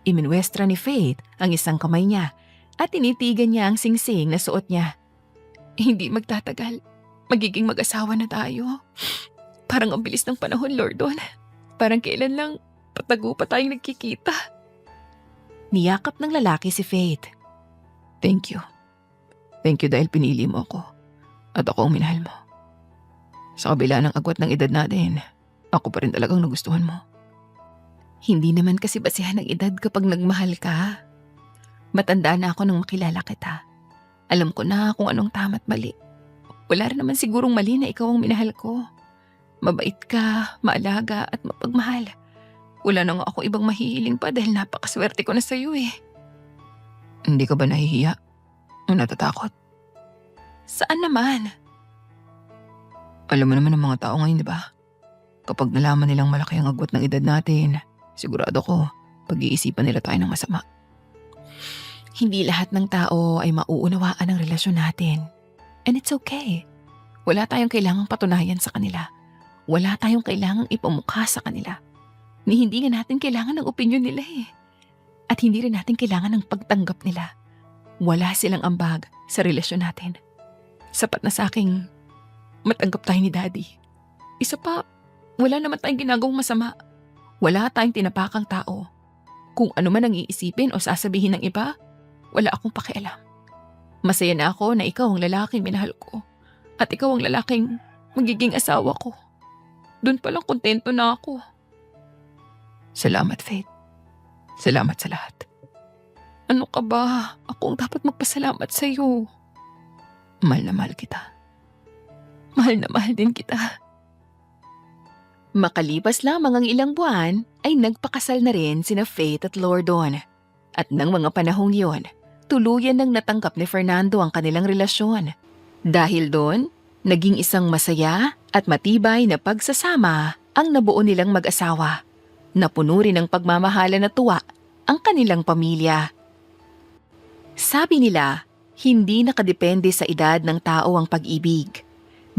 Iminwestra ni Faith ang isang kamay niya at tinitigan niya ang singsing na suot niya. Hindi magtatagal. Magiging mag-asawa na tayo. Parang ang bilis ng panahon, Lordon. Parang kailan lang patago pa tayong nagkikita. Niyakap ng lalaki si Faith. Thank you. Thank you dahil pinili mo ako. At ako ang minahal mo. Sa kabila ng agwat ng edad natin, ako pa rin talagang nagustuhan mo. Hindi naman kasi basihan ng edad kapag nagmahal ka. Matanda na ako nang makilala kita. Alam ko na kung anong tama at mali. Wala rin naman sigurong mali na ikaw ang minahal ko. Mabait ka, maalaga at mapagmahal. Wala na nga ako ibang mahihiling pa dahil napakaswerte ko na sa'yo eh. Hindi ka ba nahihiya? O natatakot? Saan naman? Alam mo naman ng mga tao ngayon, di ba? Kapag nalaman nilang malaki ang agwat ng edad natin, sigurado ko, pag-iisipan nila tayo ng masama. Hindi lahat ng tao ay mauunawaan ang relasyon natin. And it's okay. Wala tayong kailangang patunayan sa kanila. Wala tayong kailangang ipamukha sa kanila. Ni hindi nga natin kailangan ng opinyon nila eh. At hindi rin natin kailangan ng pagtanggap nila. Wala silang ambag sa relasyon natin. Sapat na sa aking matanggap tayo ni Daddy. Isa pa, wala naman tayong ginagawang masama. Wala tayong tinapakang tao. Kung ano man ang iisipin o sasabihin ng iba, wala akong pakialam. Masaya na ako na ikaw ang lalaking minahal ko. At ikaw ang lalaking magiging asawa ko. Doon palang kontento na ako. Salamat, Faith. Salamat sa lahat. Ano ka ba? Ako ang dapat magpasalamat sa'yo. Mahal na mahal kita. Mahal na mahal din kita. Makalipas lamang ang ilang buwan ay nagpakasal na rin sina Faith at Lordon. At nang mga panahong yon, tuluyan nang natanggap ni Fernando ang kanilang relasyon. Dahil doon, naging isang masaya at matibay na pagsasama ang nabuo nilang mag-asawa. Napuno rin ng pagmamahalan at tuwa ang kanilang pamilya. Sabi nila, hindi nakadepende sa edad ng tao ang pag-ibig.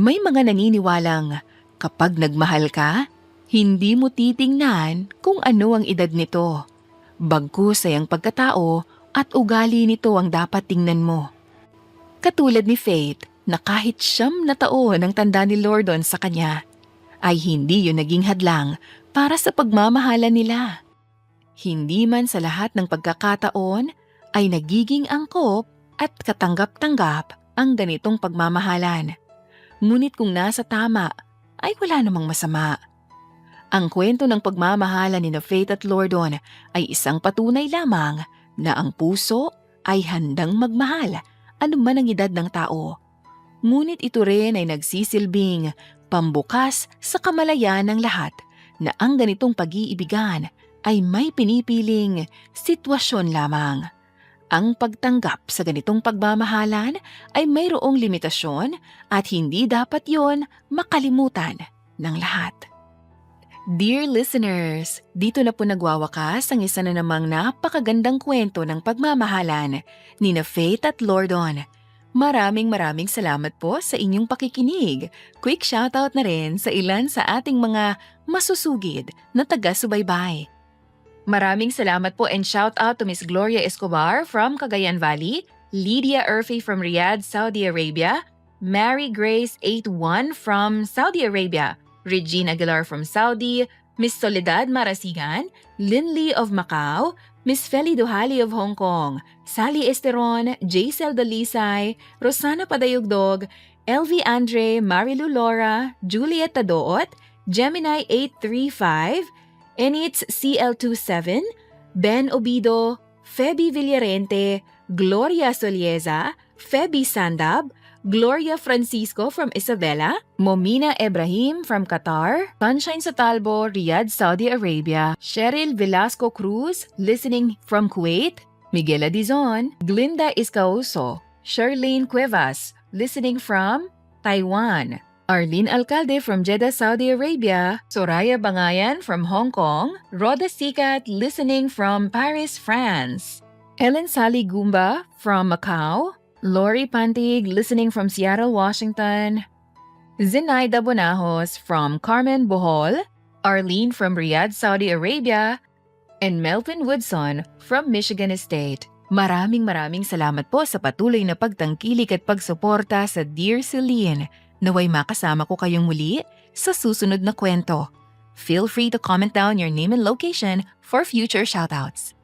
May mga naniniwalang kapag nagmahal ka, hindi mo titingnan kung ano ang edad nito. Bagkus ay ang pagkatao at ugali nito ang dapat tingnan mo. Katulad ni Faith na kahit 9 na taon ang tanda ni Lordon sa kanya, ay hindi yun naging hadlang para sa pagmamahalan nila. Hindi man sa lahat ng pagkakataon ay nagiging angkop at katanggap-tanggap ang ganitong pagmamahalan. Ngunit kung nasa tama, ay wala namang masama. Ang kwento ng pagmamahalan ni Faith at Lordon ay isang patunay lamang na ang puso ay handang magmahal anuman ang edad ng tao. Ngunit ito rin ay nagsisilbing pambukas sa kamalayan ng lahat na ang ganitong pag-iibigan ay may pinipiling sitwasyon lamang. Ang pagtanggap sa ganitong pagmamahalan ay mayroong limitasyon at hindi dapat yon makalimutan ng lahat. Dear listeners, dito na po nagwawakas ang isa na namang napakagandang kwento ng pagmamahalan ni Faith at Lordon. Maraming salamat po sa inyong pakikinig. Quick shoutout na rin sa ilan sa ating mga masusugid na taga-subaybay. Maraming salamat po and shout out to Miss Gloria Escobar from Cagayan Valley, Lydia Urfi from Riyadh, Saudi Arabia, Mary Grace 81 from Saudi Arabia, Regina Aguilar from Saudi, Miss Soledad Marasigan, Linley of Macau, Miss Feli Duhali of Hong Kong, Sally Esteron, Jaisel Dalisay, Rosana Padayugdog, LV Andre, Marilu Laura, Juliet Tadoot, Gemini 835, Enits CL27, Ben Obido, Feby Villarente, Gloria Solieza, Feby Sandab, Gloria Francisco from Isabela, Momina Ibrahim from Qatar, Sunshine Satalbo, Riyadh, Saudi Arabia, Cheryl Velasco Cruz, listening from Kuwait, Miguel Adizon, Glinda Iscauso, Charlene Cuevas, listening from Taiwan, Arlene Alcalde from Jeddah, Saudi Arabia, Soraya Bangayan from Hong Kong, Roda Sikat listening from Paris, France, Ellen Sally Gumba from Macau, Lori Pantig listening from Seattle, Washington, Zenaida Bonajos from Carmen Bohol, Arlene from Riyadh, Saudi Arabia, and Melvin Woodson from Michigan State. Maraming salamat po sa patuloy na pagtangkilik at pagsuporta sa Dear Celine. Naway makasama ko kayong muli sa susunod na kwento. Feel free to comment down your name and location for future shoutouts.